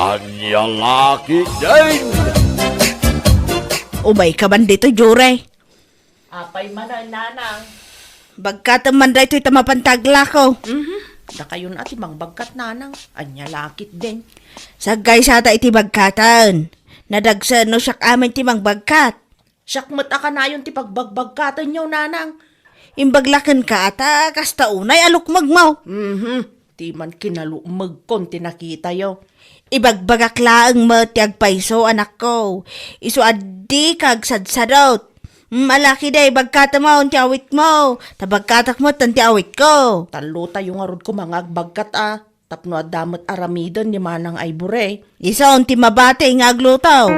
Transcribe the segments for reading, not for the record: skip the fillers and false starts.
Anya laki din! Umay ka man dito, Jure. Apay man ang nanang. Bagkat man da ito'y tamapantagla ko. Da kayo na ati mang bagkat nanang. Anya lakit din. Sagay sata iti bagkatan. Nadagsa no siyak amin ti mang bagkat. Siyak ka na yun ti pagbagbagkatan nyo nanang. Imbaglakan ka ata, kasta unay alukmag mo. Ti man kinalumag kon tinakita yo. Ibagbagak laang mo ti agpaiso, anak ko. Isu addi kag sadsadot. Malaki day, bagkata mo, ti awit mo. Tabagkatak mo, ti awit ko. Talo tayo nga rod ko mga agbagkat Tapno adamot aramidon ni manang ay bure. Isa ti mabate nga aglutaw.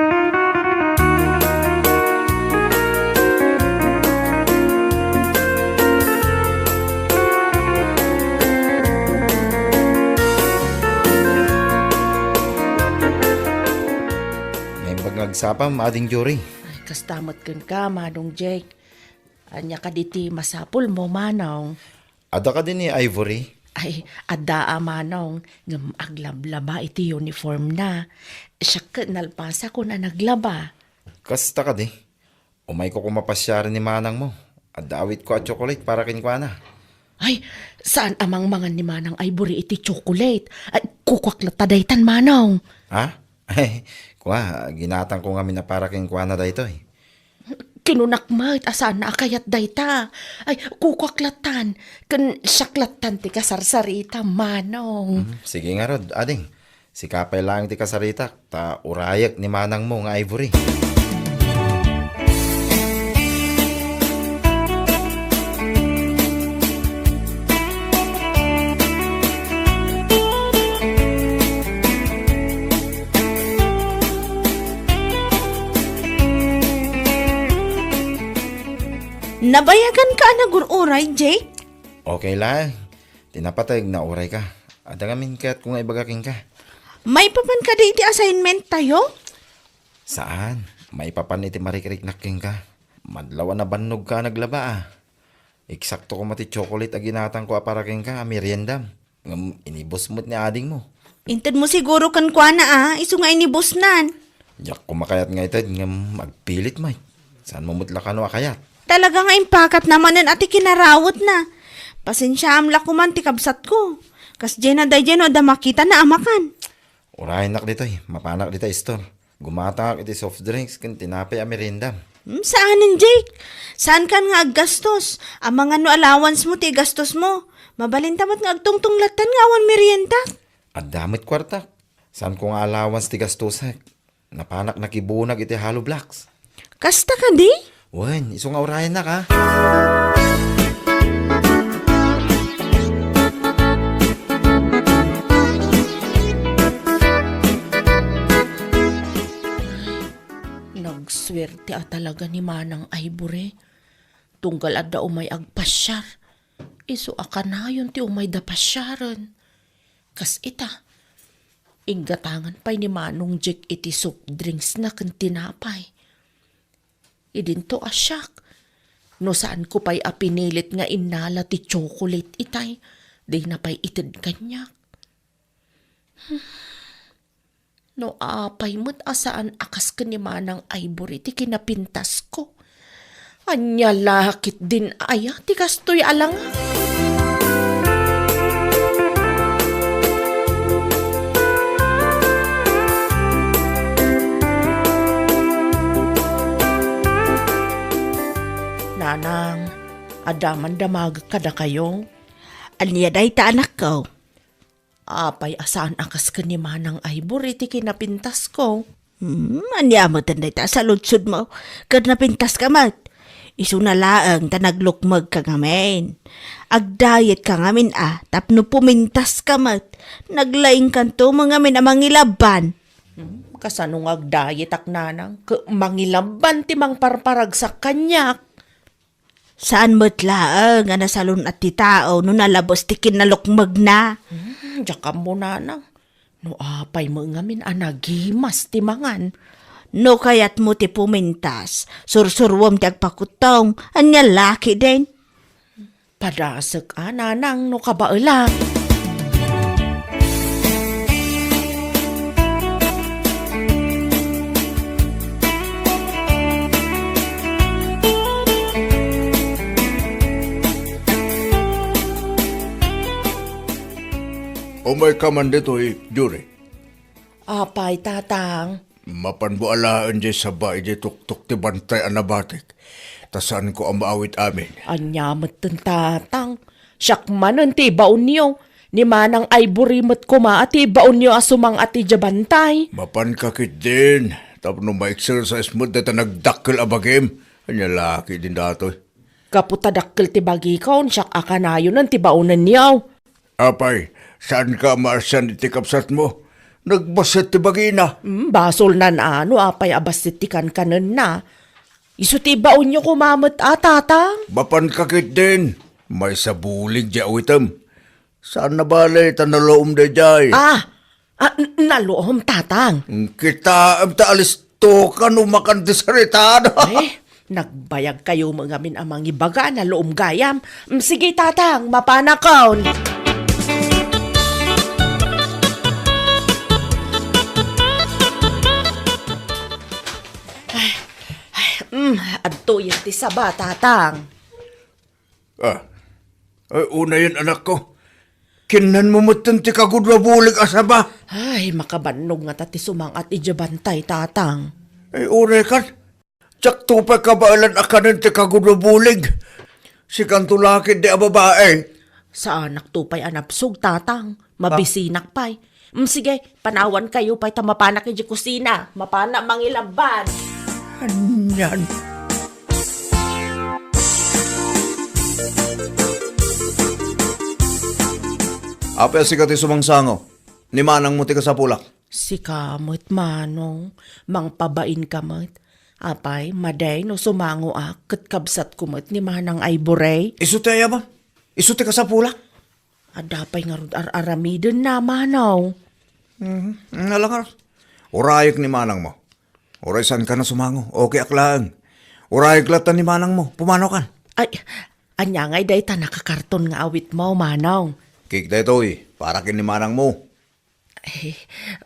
Nagsapam, ading Jory. Ay, kastamot ka, manong Jake. Anya ka diti masapul mo, manong. Ada ka din ni Ivory. Ay, adaa manong. Ngam aglablaba iti uniform na. Siya ka nalpasa ko na naglaba. Kasta ka di. Umay ko kumapasyaran ni manang mo. Adawit ko at chocolate para kinkwana. Ay, saan amang mga ni manang Ivory iti chocolate? Ay, kukwak tadaytan manong. Ha? Ay, ginatang ko nga na para kinkwana da ito eh. Kinunakmat, asaan na akayat dayta. Ay, kukwak-latan. Kan syaklatan ti kasarsarita, manong. Sige nga rod, ading. Sikapay lang ti kasarita, ta urayak ni manang mo nga Ivory. Nabayagan ka na gururay, Jake? Okay lang. Tinapatay na uray ka. Ada ngamin ka't kung ibagaking ka. May papan ka di iti assignment tayo? Saan? May papan iti marikrik-naking ka. Madlawan na bannog ka naglaba Eksakto ko mati chocolate aginatang ko aparaking ka, meriendam. Inibos mo't ni ading mo. Inted mo siguro kan kwa na iso nga inibusnan. Yak kumakayat nga ito, magpilit may. Saan mo mutla ka no akayat? Talaga nga impakat naman nun ati kinarawot na. Pasensya amla ko man ti kabsat ko. Kas dyan na day dyan da makita na amakan. Urahin nak dito mapanak dito store. Gumatak iti soft drinks kan tinapay amerindam. Saanin, Jake? Saan kan nga aggastos? Ang mga no allowance mo ti gastos mo. Mabalintamat nga agtungtunglatan nga awan merienda. At damit kwarta. Saan ko nga allowance ti gastosak? Napanak nakibunag iti hollow blocks. Kasta ka di? Wen, iso nga urahin na ka. Nagswerte talaga ni manang Ivory. Tunggal adda umay agpasyar. Iso akanayon ti umay da pasyaran. Kas ita. Inggatangan pa'y ni manong Jake iti soft drinks na kan tinapay. Idinto asyak. No saan ko pa'y apinilit nga inala ti chocolate itay. Di na pa'y itid kanyak. No apay mo't asaan akas ka ni manang Ivory ti kinapintas ko. Anya lakit din aya ti kastoy alang. Nanang, adaman damag kada kayo. Anya day ta anak ko. Apay asaan akas ka ni manang Ivory ti kinapintas ko. Anya mo tanday ta sa lutsud mo. Kad napintas ka mat. Isu na laang ta naglukmag ka ngamin. Agdayet ka ngamin tapno pumintas ka mat. Naglaing kanto mga min amang ilaban. Kasanong agdayet ak nanang. Mangilaban ti mang parparag sa kanyak. Saan mo't laang nga nasalun at ti tao no nalabos ti kinalukmag na. Diyak mo nanang. No apay mo ngamin anagimas ti mangan. No kayat mo ti pumintas, sursurwom ti agpakutong, anya laki din. Padasag nanang no kabailang. Umay ka man dito Jure. Apay, tatang. Mapanbualaan di sa bahay di tuktok ti bantay anabatik. Tasan ko ang maawit amin. Anyamat ten tatang. Syakmanan ti baon niyo. Ni manang Ivory mat kuma ati baon niyo asumang ati jabantay. Mapan kakit din. Tapno ma-exercise mo dito nagdakkel abagim. Anya laki din datoy. Kaputadakkel ti bagi kaon syak akanayon ang ti baonan niyo. Apay, saan ka maarsan iti kapsat mo? Nagbasit ti bagina. Basol nan ano apay abasitikan kanan na. Isu ti baon niyo kumamot tatang. Mapan kakit din. May sabulig di awitam. Saan na balay tanaloom de jay? Naluom tatang. Kita am taalis to ka numakan di saritada. Nagbayag kayo mga min amang ibaga na loom gayam. Sige tatang, mapanakaon. Adto yun ti saba tatang. Ay, una yun anak ko. Kinan mo mutan ti kagudwabulig asaba. Ay, makabannog nga tati sumang at ijabantay tatang. Ay, ure kan. Tsak tupay kabailan akanin ti kagudwabulig. Si kantulakid di ababae. Sa anak tupay anapsog tatang. Mabisinak pay. Sige, panawan kayo pay tamapanak di kusina. Mapana mangilaban. Anyan. Apel si kati sumangsango. Ni manang mo ti ka sa pulak. Si kamot manong, mangpabain kamot. Apay, maday no sumango ket kabsat kumot ni manang Ivory. Isu ti ba? Isu ti ka sa pulak? Adapay nga rod aramiden na manaw. Nalangar. Urayik ni manang mo. Uray saan ka na sumango? Okay aklaan. Urayik latan ni manang mo. Pumanaw kan? Ay, anya ngay day ta nakakarton nga awit mo manaw. Kik dito para kin ni manang mo.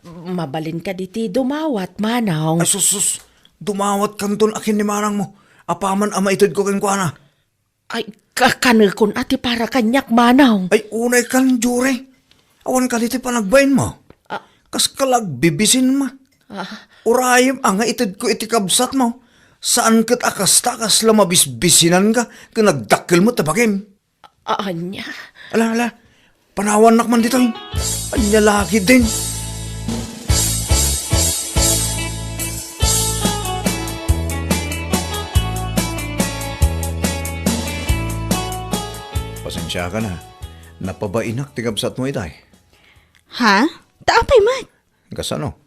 Mabalin ka diti dumawat manaw. Ay sus. Dumawat kanton akin ni manang mo. Apaman ama itid ko kin kwa na. Ay, kakanil kun ati para kanyak manaw. Ay unay kan jure. Awan ka diti panagbayin mo. Kas kalag bibisin ma. Urayim ang itid ko iti kabsat mo. Saan kat akas takas lamabisbisinan ka nagdakkel mo tabagim. Anya? Ala. Panawan nakman dito. Anya laki din. Pasensya ka na. Napabainak tigabsat mo itay. Ha? Taapay mat. Kasano?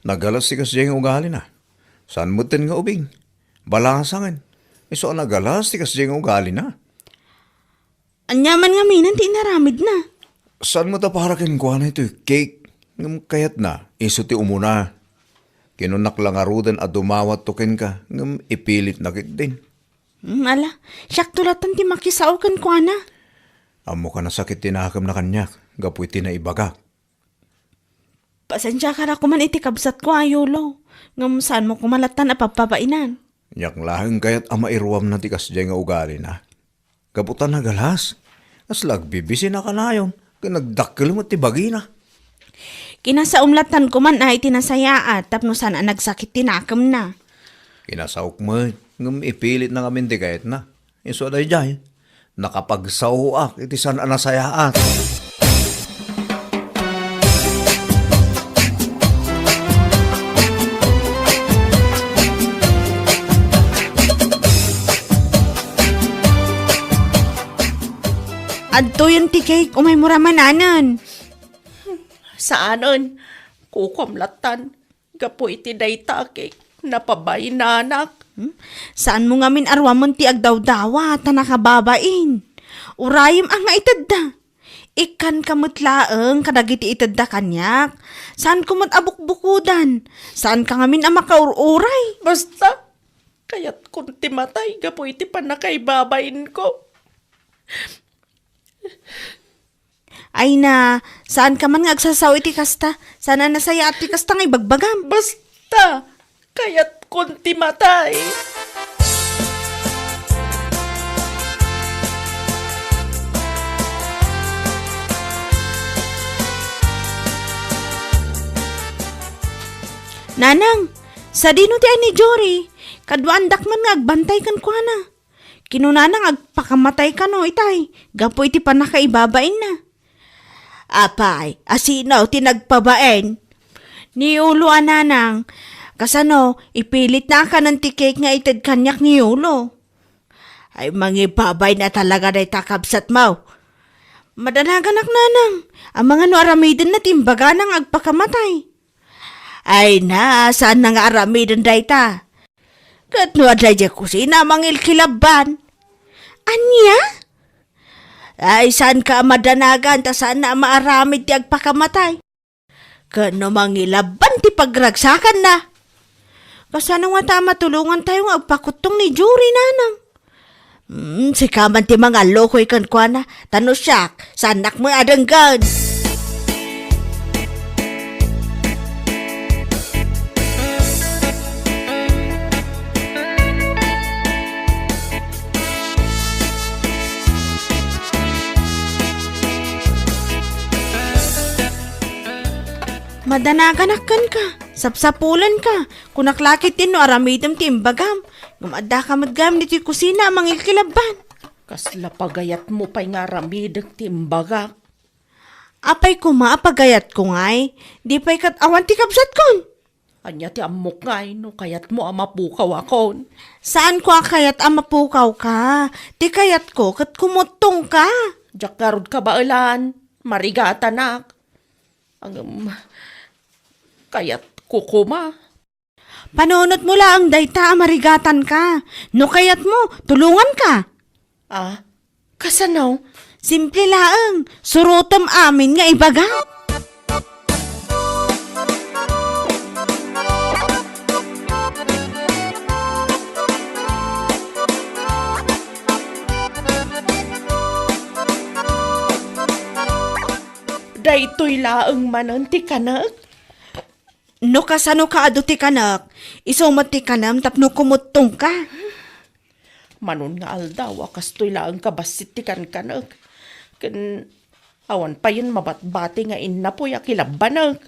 Nagalas tigas diyang ugali na. Saan mo tin nga ubing? Balasangin. Iso nagalas tigas diyang ugali na. Anyaman nga minan ti inaramid na. Saan mo ta para kinuha na ito? Cake. Ngam kayat na. Iso ti umuna. Kinunak lang arudan at dumawat tukin ka. Ngam ipilit na kit din. Ala, siyak tulatan ti makisaw kan kwa na. Amo ka na sakit tinakam na kanyak. Gapoy tinaibaga. Pasensya ka na kuman iti kabsat ko ayolo. Ngam saan mo kumalatan at papapainan. Nyak laheng kayat ama iruam na tikas dyan nga ugali na. Gaputan na galas. As lagbibisi na ka na yun. Nagdakkel mo ti bagina. Kinasaumlatan ko man ay tinasayaat tapno saan ang nagsakit tinakam na. Kinasaok mo. Ngam ipilit na kami di kayat na. Iso day jay. Nakapagsahuak iti saan ang nasayaat. Adto yung tikay umay muramananan. Saanon? Kukumlatan. Gapo iti dayta kay napabay na anak. Saan mo nga min arwamon ti agdawdawa ta nakababain? Urayim ang nga itadda. Ikan kamutlaeng kadagiti itadda kanyak. Saan kumot abukbukudan? Saan ka nga min ang makaururay? Basta, kaya't kung timatay, gapo iti panakaibabain ko. Ay na, saan ka man nga agsasaw iti kasta? Sana nasaya at ti kasta nga ibagbagam. Basta, kaya't kung timatay. Nanang, sa dino ti ani Jory, kadwandak man nga agbantay kan kwa na. Kinunanang agpakamatay ka no itay, gapo iti pa nakaibabain na. Apay, asinaw tinagpabaen. Ni ulo ananang, kasano, ipilit na ka ng tikik nga itid kanyak ni ulo. Ay mangibabay na talaga na itakabsat mo. Madalaganak nanang, ang mga no aramidin na timbaga nang agpakamatay. Ay na, saan na nga aramidin da ita? Kat no adlay di kusina mangil kilaban. Anya? Ay saan ka madanagan ta saan na maaramid ti agpakamatay? Kano mangilaban ti pagragsakan na. Kasano nga ta matulungan tayo nga agpakutong ni Jory nanang. Si kaman ti mga lokoy kan kwa na, tano siyak, sanak mo adanggan. Madanaganakan ka, sapsapulan ka, kunaklakit din no aramidam ti imbagam, gumadda ka madgam dito kusina mangil kilaban. Kasla pagayat mo pa'y nga ramidag timbagak. Apay ko maapagayat ko ngay, di pa'y katawa ti kabsat kon. Anya ti amok ngay no kayat mo amapukaw akon. Saan ko kayat amapukaw ka? Di kayat ko kat kumutong ka. Diyak karod ka ba ulan? Marigata nak. Kayat kukuma. Panunot mo lang dayta marigatan ka. No kayat mo, tulungan ka. Ah, kasanaw? Simple laang, surutom amin nga ibaga. Daytoy laang mananti kanak. No kasano ka ado ti kanak, isumat ti kanam tapno kumutong ka. Manon nga aldaw, akastoy laang kabasit ti kanak. Awan pa yun mabatbati nga inapoy akilabanag.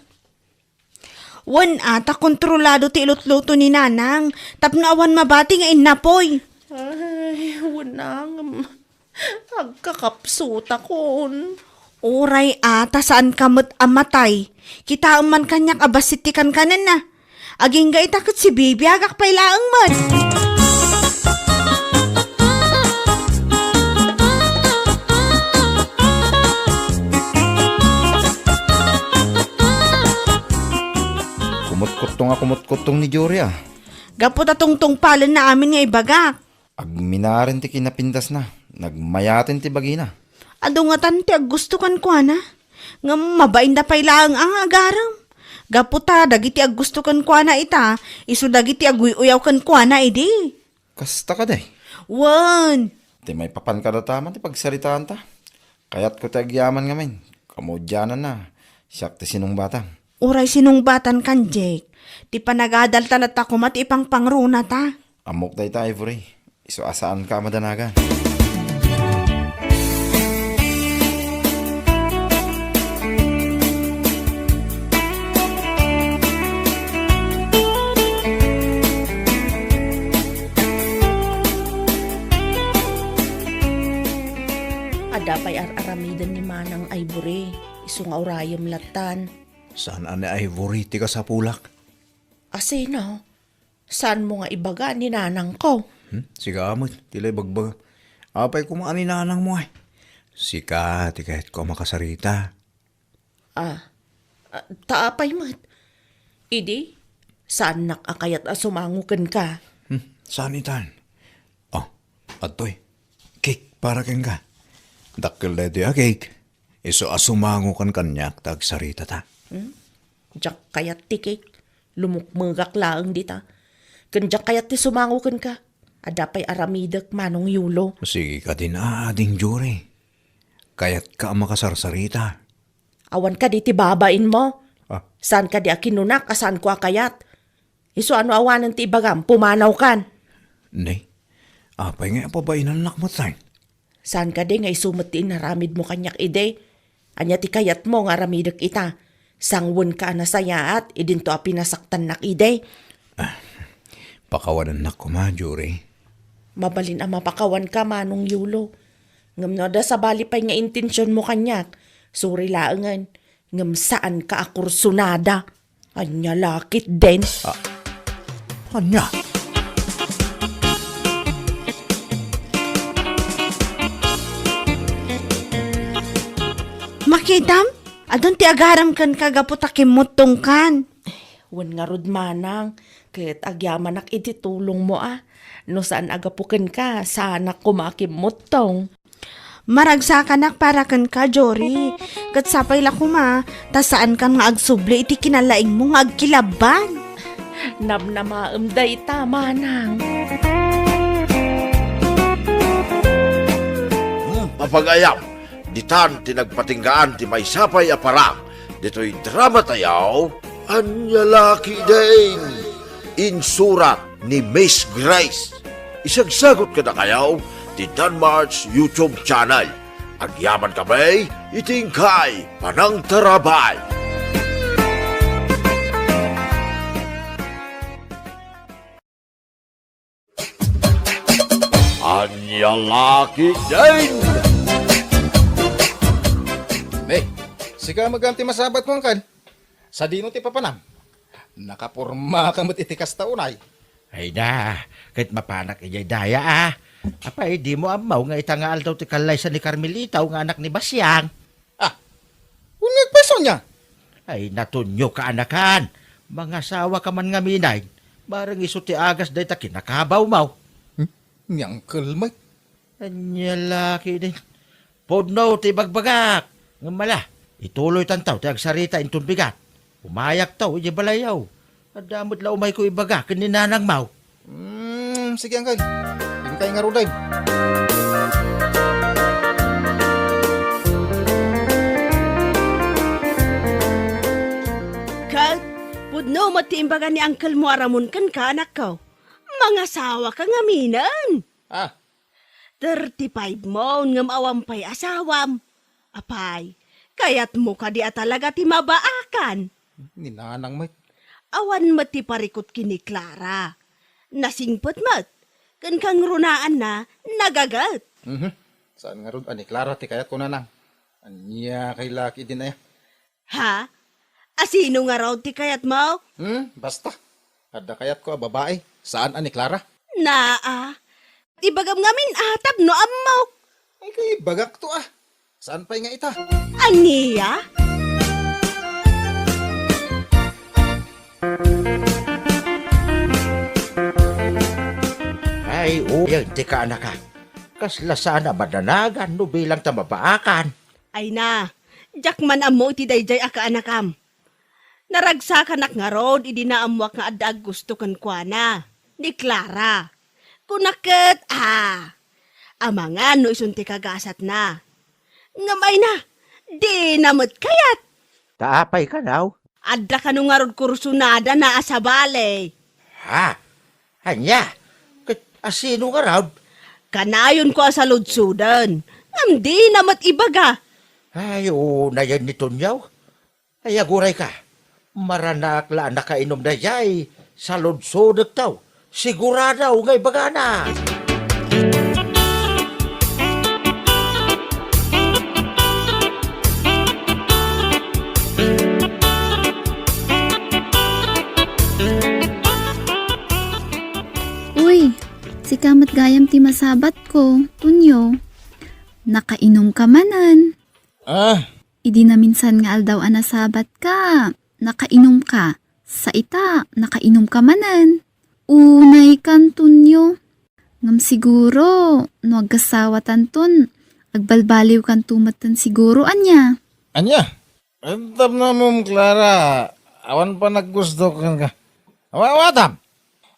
Wan ata kontrolado ti ilutluto ni nanang, tapno awan mabati nga inapoy. Ay, wanang. Agkakapsuta kon. Uray ata saan kamot amatay, kita man kanyak abasitikan kanan na. Aging ga itakot si Bibi agak pailaang man. Kumot-kutong ni Jory ah. Gapot atong palan na amin nga ibagak. Agminarin ti kinapintas na. Nagmayatin ti bagina. Ado nga tanti ag gusto kan kwa na. Nga mabain da pailaang ang agaram. Gaputa dagiti ag gusto kan kwa na ita, iso dagiti ag uyaw kan kwa na idi. Kasta ka day. Wan. Ti may papan ka na taman ti pagsaritaan ta. Kayat ko ti agyaman nga men. Kamudyanan na. Siyak ti sinong batang. Uray sinungbatan kan Jake. Ti panagadalta na ta kumat ipang pangruna ta. Amok day ta Ivory. Iso asaan ka madanagan. Adapay aramidan ni Manang Ivory. Iso nga urayam latan. Saan ani Ivory ti ka sa pulak? Asino? Saan mo nga ibaga ni nanang ko? Siga amot, tilay bagbag. Apay kumaan ni nanang mo ay. Sika, ti kahit ko makasarita. Taapay mat. Idi, saan nakakayat sumangukan ka? Saan itan? Oh, atoy. Cake para keng ka. Dakil na di cake. Iso asumango kan kanyak tag sarita ta. Diyak kayat tikik. Lumukmagak laang dita. Diyak kayat ti sumangukan ka. Adapay aramidak manong yulo. Sige ka din ading Jory. Kayat ka makasarsarita. Awan ka di ti babain mo. Ah. Saan ka di akinunak, saan ko akayat. Iso ano awanan ti ibagam, pumanaw kan. Nay, apay nga pabainan nakmatay. Saan ka di nga isumat ti naramid mo kanyak ide. Anya ti kayat mo nga ramidak ita. Sangwon ka na sayaat, idin to a pinasaktan nak ide. Pakawanan na ko ma, Jure. Mabalin ang mapakawan ka manong yulo. Ngam no da sa bali pa'y nga intensyon mo kanyak. Suri laangan. Ngam saan ka akursunada. Anya lakit din. Anya? Makidam, adon ti agaram kan kagaputakim kan. Wan nga rod manang. Kahit agyaman ak ititulong mo No saan agapukin ka, sana kumakimot tong. Maragsakanak para kan ka, Jory. Kat sapay la kuma, ta saan kan nga agsubli iti kinalaing mo nga agkilaban. Namnamaamday ta, manang. Mapagayam, ditan tinagpatinggaan ti may sapay aparang, dito'y drama tayaw, anyalaki din. Insurat ni Miss Grace. Isagsagot ka na kayaw, ti Danmar's YouTube channel. Agyaman kami, itingkay, panang tarabay. Anyalaki din. May, sika maganti masabat mo kan. Sa dino ti papanam. Nakapurma ka mo't itikas taunay. Ay da, kahit mapanak ijay daya Apay, di mo amaw nga itangaal daw ti kalay sa ni Carmelita nga anak ni Basyang. Unyag peso niya. Ay, natunyo ka anakan. Mga sawa ka man nga minay. Barang iso ti agas day ta kinakabaw mau. Nyang kalmay. Anya laki din. Podno ti bagbagak. Nga mala, ituloy tantaw ti agsarita intun bigat. Umayak taw, iji balayaw. Adamot la umay ko ibaga, kaninanang mau. Sige angkay. Hintay nga ruday. Kat, pudno matiimbagan ni Uncle mo aramon kan ka, anak ko. Mga sawa ka nga minan. 35 mo, ngam awampay asawam. Apay, kayat mo ka di talaga ti mabaakan. Ninanang may. Awan mati parikot kini Clara. Nasingpot mat. Kan kang runaan na, nagagat. Saan nga rud ani Clara ti kayat ko na nang. Anya kay laki din ay. Ha? Asino nga raw ti kayat mo? Basta. Ada kayat ko babae. Saan ani Clara? Naa. Ibagam ngamin atap no amaw. Ay kay bagak to Saan pa'y nga ita? Aniya? Ay, yan, di ka anaka. Kasla sana madanagan no bilang tamabaakan. Ay na, jakman amo ti dayjay aka anakam. Naragsa ka nak nga rod, idinaamwak nga adag gusto kan kuana. Ni Clara. Kunaket, amangan no isunti kagasat na. Ngamay na, di namot kayat. Taapay ka daw. Adda ka nung nga rod kursunada na asabale. Ha? Anya? Asino nga raw? Kanayon ko sa ludsudan. Di namot ibaga. Ay, na yan nito niyaw. Ay, aguray ka. Maranak la nakainom na yay. Sa lodsodag taw. Siguradaw ngay bagana. Uy, si kamat gayam ti masabat ko, Tunyo. Nakainom ka manan. Idi na minsan nga aldaw anasabat ka. Nakainom ka. Sa ita, nakainom ka manan. Unay kan, Tunyo. Ngam siguro, no agkasawa tanton, agbalbaliw kan tumatan siguro, anya. Anya? Entam na mong Clara. Awan pa naggusto ka. Awatam.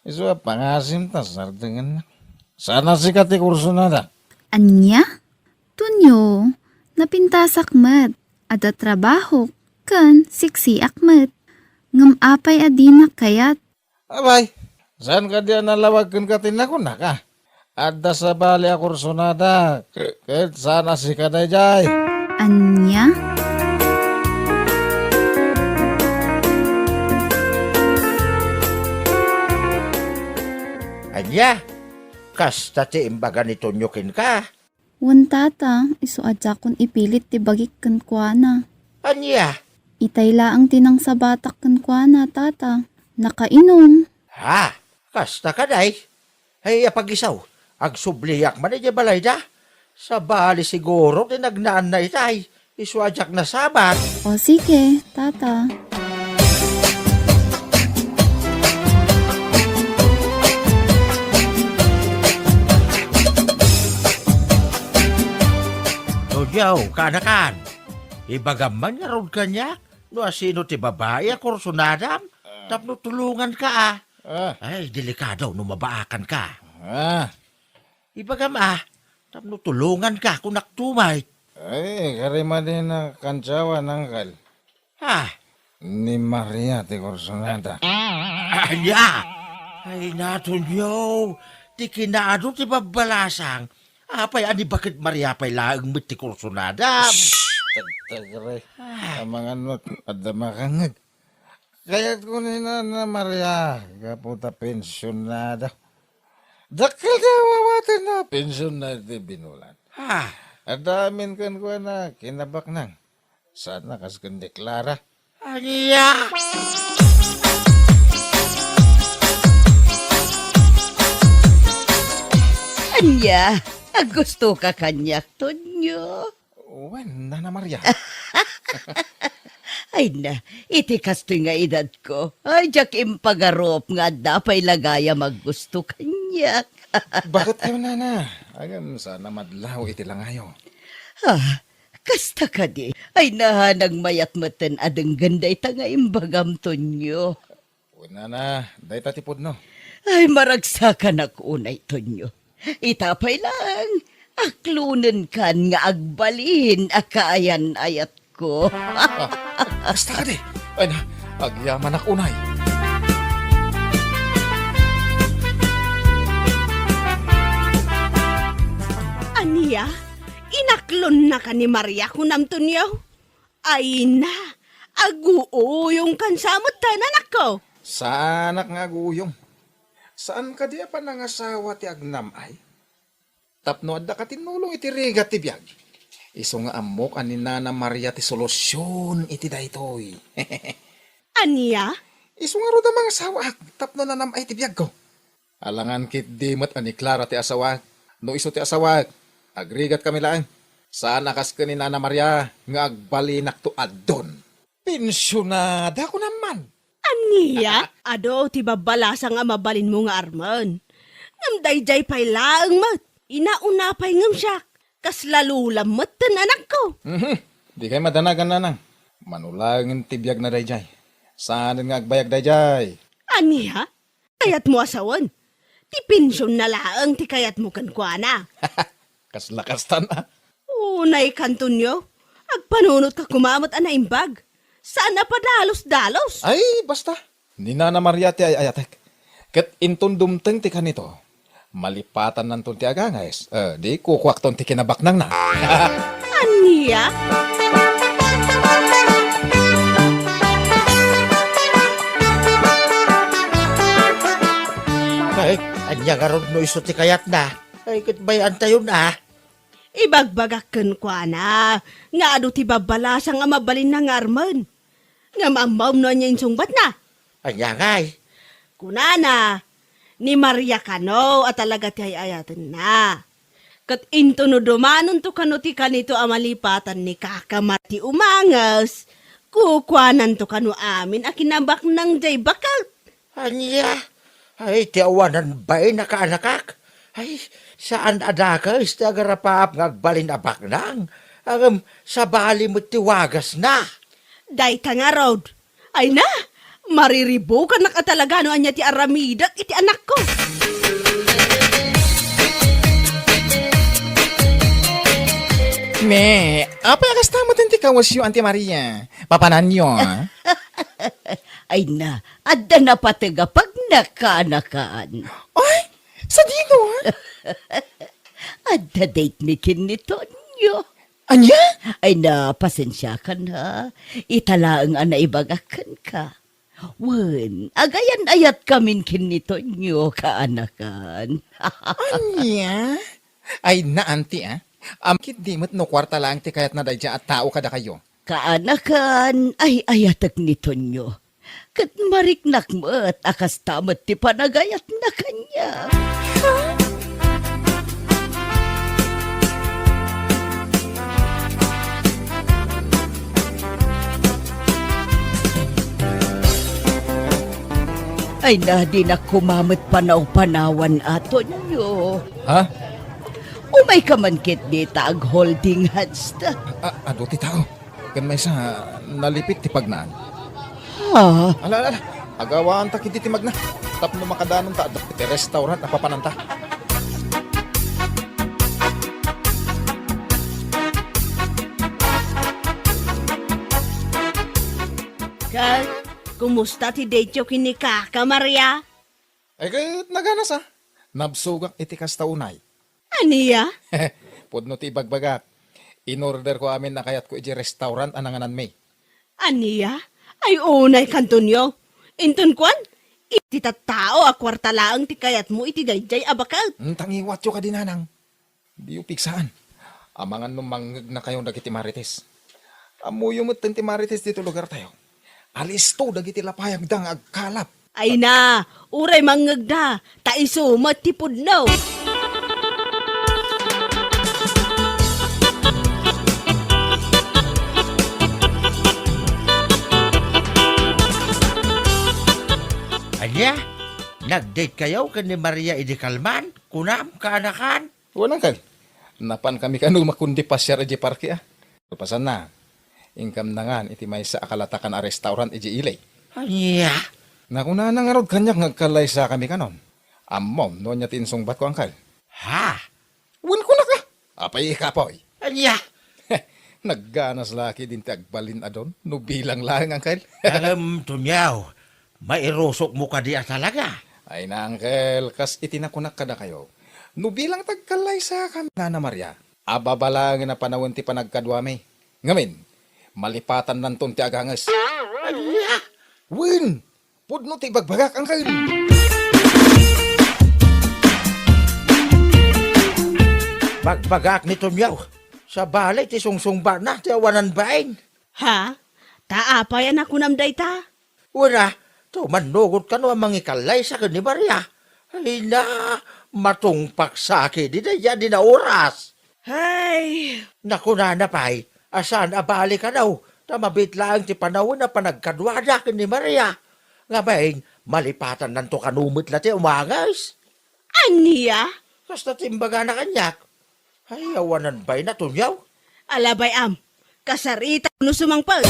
Isu pangasim ta sardengan. Sana si kati kurso na da. Anya? Tunyo, napintasak mat. Ada trabaho, kan siksi akmat. Ngam apay adinak kayat. Abay, saan ka diyan nalawagkan ka tinakon na ka? Ada sa bali a kurso na da. Kahit sana si kadayjay. Anya? Anya, kas tati imbaga ni Tonyokin ka. Wan tata, iso adya kun ipilit ti bagik kan kuana. Anya, Itay laang tinang sa batak kan kuana tata. Nakainom. ha, kas ta ka day. Ay, apagisaw, ag subliyak man iti balay da. Sa bali siguro, tinagnaan na itay. Iswadyak na sabat. O sige, tata. Tonyaw, kanakan. Ibagaman nga ron kanya. No, sino ti babae a kursunadam? Tapno tulungan ka Ay, delikado no mabaakan ka. Ibagam tapno tulungan ka kung naktumay. Ay, karima din na kantsawa ng kal. Ha? Ni Maria ti Corsonada. Anya! Ay, natunyo. Ti kinaado ti babalasang. Apay, ani bakit Maria pa'y laang miti kursunada? Tagtagre. Mga not, adamakangag. Kaya ko na Maria, kaputa pensyonada. Dakil ka wawatan na pensyonada ti binulan. Ha? Adamin kan ko na kinabak nang. Sana kas kan deklara. Anya! Anya, gusto ka kanyak, Tonyo. Wen, Nana Maria. Ay na, iti kasto nga edad ko. Ay, jak impagarop nga dapay lagaya maggusto kanyak. Bakit kayo, Nana? Agam, sana madlaw iti lang ayo. Kasta ka di. Ay nahanang mayat matan adang ganday tanga imbagam, Tonyo. Nana, day tatipod no. Ay maragsakan ako unay, Tonyo. Itapay lang. Aklunan kan nga agbalin akaayan ayat ko. Basta ka di. Ay na, agyaman ak unay. Aniya, inaklon na ka ni Maria kunam, Tonyo. Ay na, aguuyong kansamot tanan ako. Saan ak nga guyong? Saan ka di pa nangasawa ti agnam ay? Tapno adda ka tinulong iti rigat ti biyag. Iso nga amok ani Nana Maria ti solusyon iti daytoy. Aniya? Iso nga roda mga sawak, tapno na nam ay ti biyag ko. Alangan kit dimot ani Clara ti asawak. No iso ti asawak, agrigat kami lang. Saan akas ka ni Nana Maria nga agbalinak to addon. Pensyonada ko naman. Aniya? Ado, ti babalasa nga mabalin mo nga arman. Ngam dayjay pay laang mat. Inauna pay ngam siya. Kas lalulam mat tan anak ko. Di kayo madanagan na nang. Manulangin tibiyag na dayjay. Saan nga agbayag dayjay? Aniya? Kayat mo asawan. Ti pensyon na laang ti kayat mo kankwana. Kaslakastan ah. Unay kanton nyo. Agpanunot ka kumamot ana imbag. Saan na padalos-dalos? Ay, basta. Ni Nana Maria ti ay ayatek. Kat inton dumteng ti kanito. Malipatan nanton ti agangayes. Di kukwak ton ti kinabaknang na. Aniya? Ay, anya nga ron no iso ti kayat na. Ay, kitbayan tayo na. Ibagbagakan kwa na. Nga ado ti babalasa nga mabalin na nga arman. Nga mamaw na niya yung sungbat na. Anya ngay. Kunana, ni Maria kano at talaga ti ayatan na. Kat into no dumanon to kano ti kanito amalipatan ni kakamati umangas. Kukwanan to kano amin a kinabak ng jay bakal. Anya. Ay, ti awanan ba'y nakaanakak? Ay, saan adaka ista garapap ngagbalin abak nang? Sa bali mo tiwagas na. Day ka nga, Rod. Ay na, mariribo ka nakatalaga no anya ti aramidak iti anak ko. Me, apa yang kastama ti kawas yung Auntie Maria? Papanan nyo, ah? Ay na, adda na patiga pag nakanakaan. Ay, sa dino, ha? Adda date ni kinito nyo. Anya? Ay na, pasensya ka na. Italaang ana ibagakan ka. Wen, agayan ayat kamin kinito nyo kaanakan. Anya? Ay na, auntie, ah. Kit di mo't no kwarta lang ti kayat na dayja at tao kada kayo. Kaanakan ay ayatak nito nyo. Kat mariknak mo at akas tamat ti panagayat na kanya. Ay na di na kumamit panaw-panawan ato nyo. Ha? Umay ka man kit di tag holding hands ta. Ado ti tao. Kan may sa nalipit ti pagnaan. Ha? Ala. Agawaan ta kiti ti magna. Tapno makadanon ta ti restaurant na papananta. Kal, kumusta ti Dejo kini Kaka Maria? Ay kayat naganas ah. Nabsugak iti kasta unay. Aniya? Pudno ti ibagbagak. In-order ko amin na kayat ko iti restaurant ananganan may. Aniya? Ay unay kantunyo. Inton kwan? Iti tattao a kwarta laang ti kayat mo iti dayjay abakat. Tangiwat yo ka dinanang. Di yo piksaan. Amangan nung manggag na kayong dagiti marites. Amuyo mo ti marites dito lugar tayo. Alisto dagiti lapayag dang agkalap. Ay na, uray mangagda, taiso matipod no. Anya, nag-date kayo kan ni Maria Idikalman? Kunam, kaanakan? Walang kag. Napan kami kanu makundi pasyar iti parke ah. Pasan na. Ingkam na nga iti may sa akalatakan a restaurant iti ilay. Anya, Nakuna na nga rod kanyak ngagkalay sa kami kanon. Amom, no niya tinsungbat ko angkal. ha? Win ko na ka. Apay ikapoy. Anya, Nagganas laki din ti agbalin adon. No bilang lang angkal. alam tunyaw, mairusok mo ka diya talaga. Ay na angkel, kas itinakunak kada kayo. No bilang tagkalay sa kami na Maria. Ababalangin na panawon ti panagkadwami. Ngamin, malipatan nanton ti agangas. Anya, Win! Pudno ti bagbagak angkel. magbagak ni tunyaw. Sa balay, ti sungsungba na, ti awanan baing. Ha? Taapayan ako namday ta? Wala, to manugot ka no ang mangikalay sa ni Maria. Ay na, matungpak sa akin, di na yan, di na oras. Ay, Naku na pa'y, asan abali ka daw, na mabitlaan ti panahon na panagkadwada ni Maria. Nga baing, malipatan nanto kanumit la ti umangas. aniya? Kasta timbaga na kanyak. Ay, awanan ba'y na tunyaw? Alabay am, kasarita no sumangpag.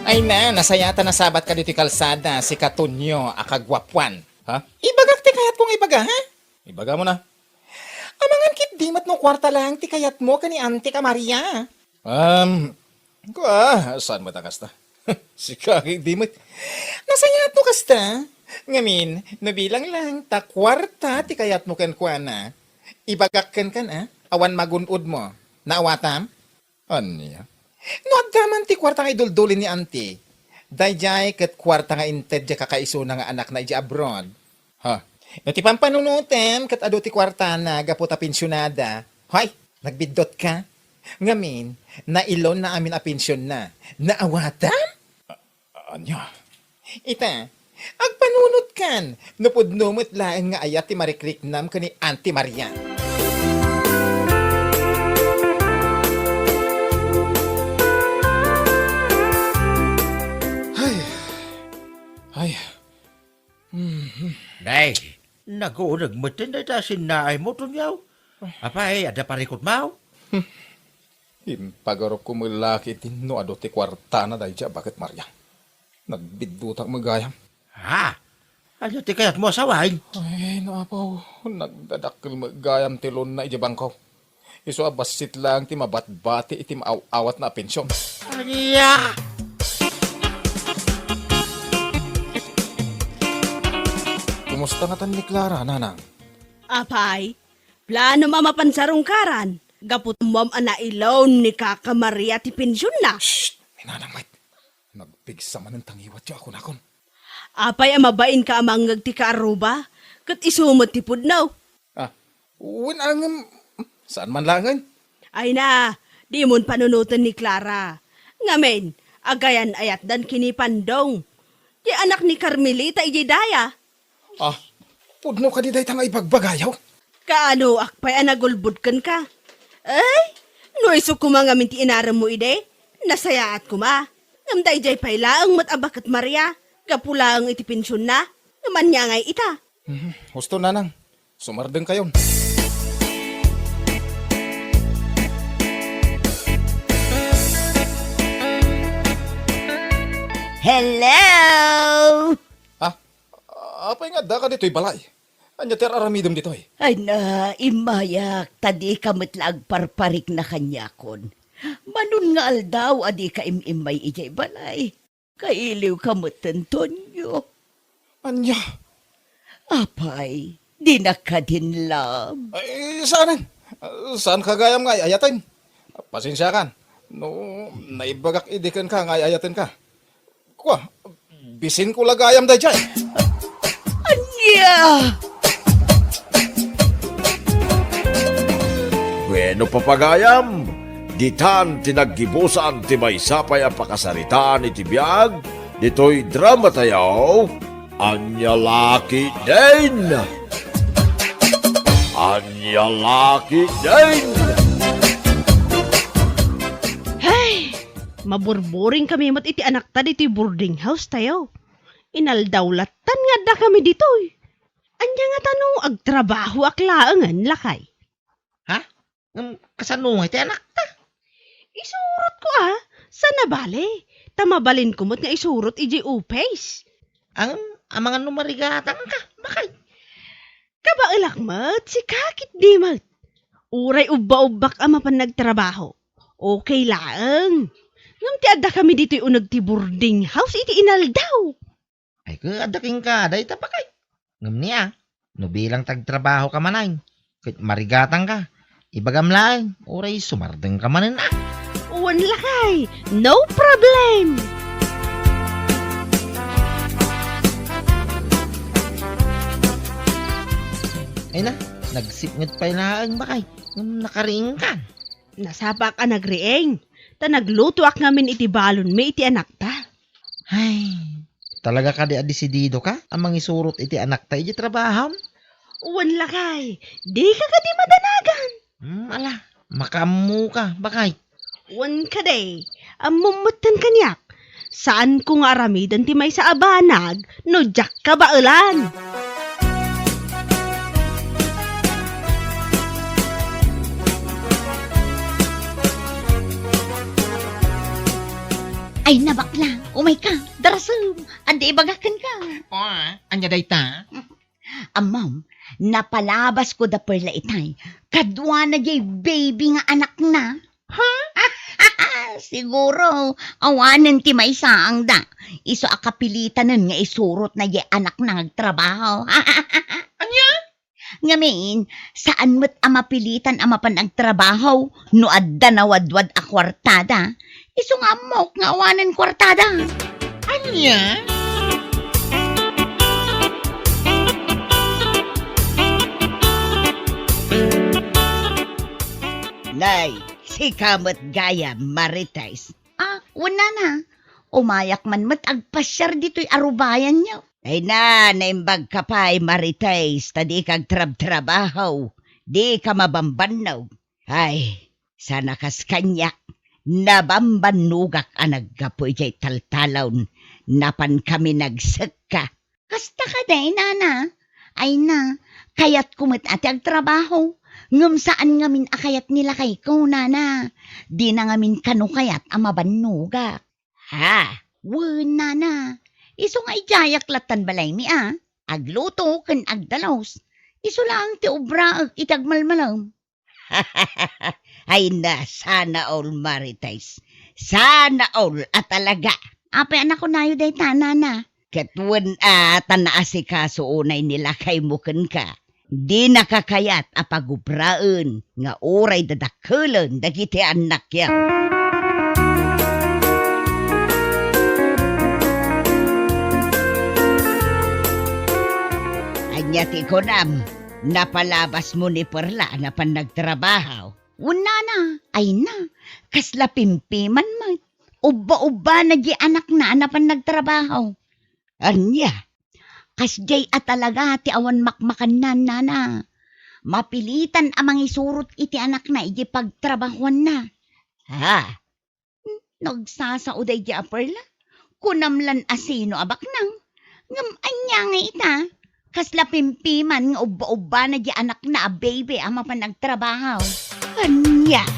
Ay na, nasayata na sabat ka dito kalsada, si Katunyo, akagwapwan. Ha? Ibagak ti kayat kong ibaga, ha? Ibaga mo na. Amangan kit di mat no kwarta lang ti kayat mo kani Auntie ka Maria. Saan mo ta kasta? Si Kaki di mat. Nasayat mo kasta. Ngamin, nabilang lang, ta kwarta ti kayat mo kan kuana. Ibagak kan ha? Awan magunod mo. Naawatam? Anya? No, agdaman ti kwarta nga iduldulin ni Auntie. Dayjay kat kwarta nga inted ja kakaiso na nga anak na ija abroad. Ha? No, ti pampanunutem kat ado ti kwarta na gaputa pensyonada. Hoy, nagbidot ka? Ngamin, nailon na amin a pensyon na. Naawatam? Anya? Ita, agpanunot kan. Napudnumot laeng nga ayat ti marikriknam ka ni Auntie Maria. Ay, Nay, naguunag mo tin na sinaay mo tunyaw. Apay, ada parikot mau. Pagarop ko mulaki tin no ado ti kwarta na dayja bakit Maria? Nagbidutak magayam. Ha? Ano ti kayat mo asawain? Ay, naapaw. Nagdadakil magayam ti lon na ijabang ko. Iso abasit lang ti mabatbati iti maaw-awat na pensyon. Anya! Kumusta nga tan ni Clara, nanang? Apay, plano mamapansarong karan. Gapot mom ana ilaw ni Kaka Maria ti pensyon na. Shh! Minanang mait. Nagpigsa man ng tangiwat yo ako nakon. Apay amabain ka amangag ti kaaruba. Kat isumot ti pudnaw. Ang saan man langan? Ay na, di mon panunutan ni Clara. Ngamen, agayan ayat dan kinipandong. Di anak ni Carmelita iji daya. Pudno ka di day tanga ibagbagayaw. Kaano akpay anagulbudkan ka? Ay, no iso kumangamin ti inaram mo ide. Nasayaat kuma. Ngamday jay paylaang matabak at Maria. Kapulaang iti pensyon na. Naman niya ngay ita. Husto nanang. Sumardeng kayon. Hello! Apay nga da ka dito'y balay. Anya ter aramidom dito'y. Ay na, imayak, tadi ka matlag parparik na kanyakon. Manun nga aldaw, adi ka imimay ijay balay. Kailiw ka matantonyo. Anya? Apay, di na ka din lam. Ay, saan? Saan ka gayam nga ayatin? Pasensya kan. No, naibagak idikan ka nga ayatin ka. Kwa, bisin ko lagayam da dyan. Anya! Bueno papagayam, ditan tinaggibusan ti may sapay ang pakasaritaan iti biyag, dito'y drama tayaw, Anya Laki din! Anya Laki din! Hey, maburburing kami mat iti anak ta dito'y boarding house tayo. Inaldawlatan nga da kami dito'y. Anya nga tanong agtrabaho aklaangan lakay. Kasanungay ti anak ta. Isurot ko sa nabali. Tamabalin kumot nga isurot iji upays. Ang mga numarigatang ka. Bakay? Kabailak mat, si kakit di mat. Uray ubba-ubbak ama pan nagtrabaho. Okay lang. Ngam ti adda kami dito'y unag ti boarding house iti inaldaw. Ay adaking ka. Day tapakay. Ngam niya. No bilang tagtrabaho ka manay. Kahit marigatang ka. Ibagam lang. Uray sumardeng ka manin na. Uwan lakay. No problem. Ay na. Nagsipngat pa ilaan bakay. Ngam nakariing ka. Nasapa ka nagrieng. Ta nagluto ak ngamin iti balon may iti anak ta. Ay. Talaga ka di adisidido ka? Amang isurot iti anak ta iti trabaho? Uwan lakay. Di ka di madanagan. Ala. Makamu ka. Bakay? Uwan ka day. Amumutan kanyak. Saan ko nga aramidan ti may sa abanag no jak ka bailan? Ay nabakla, umay ka, darasam, andi ibagakan ka. Anya day ta? Ma'am, napalabas ko da perla itay, kadwa na jay baby nga anak na. Ha? Siguro, awanan ti may saang da. Iso akapilitan nun nga isurot na jay anak na nagtrabaho. Anya? Ngamin, saan mo't amapilitan amapan ang trabaho no adda na wadwad a kwartada? Iso nga mok nga awanan kwartada. Anya? Nay, si kamot gaya Marites. Wala na. Umayak man mat agpasyar dito'y arubayan niyo. Ay na, naimbag ka pa'y Marites, tadi kag trabaho. Di ka mabambanaw. Ay, sana kas kanyak. Nabambanugak anag kapoy jay taltalawn. Napan kami nagsaka. Kasta ka day, nana. Ay na, kayat kumit ati ang trabaho. Ngam saan ngamin akayat nila kay ko, nana. Di na ngamin kanukayat amabanuga. Ha? Wala na. Iso nga ijayak latan balay mi Agluto kan agdalos. Iso lang ti obra itagmalmalam. Ay na, sana all Marites. Sana all at talaga. Ape anak ko nayo day tanana. Katwan tanaasikaso unay nila kay mukan ka. Di nakakayat apagubraan nga oray dadakulan dagiti anak ya. Anya ti Konam, napalabas mo ni Perla na pan nagtrabaho. Una na, ay na, kasla pimpiman mo. Uba-uba na di anak na pan nagtrabaho. Anya, Kasjay at talaga ti awan makmakan na. Mapilitan amang isurot iti anak na iti pagtrabahuan na. ha? Nagsasauday di Perla. Kunamlan asino abak nang. Ngam anya nga ita. Kasla pimpiman nga uba-uba na di anak na baby ama pa nagtrabaho. Anya?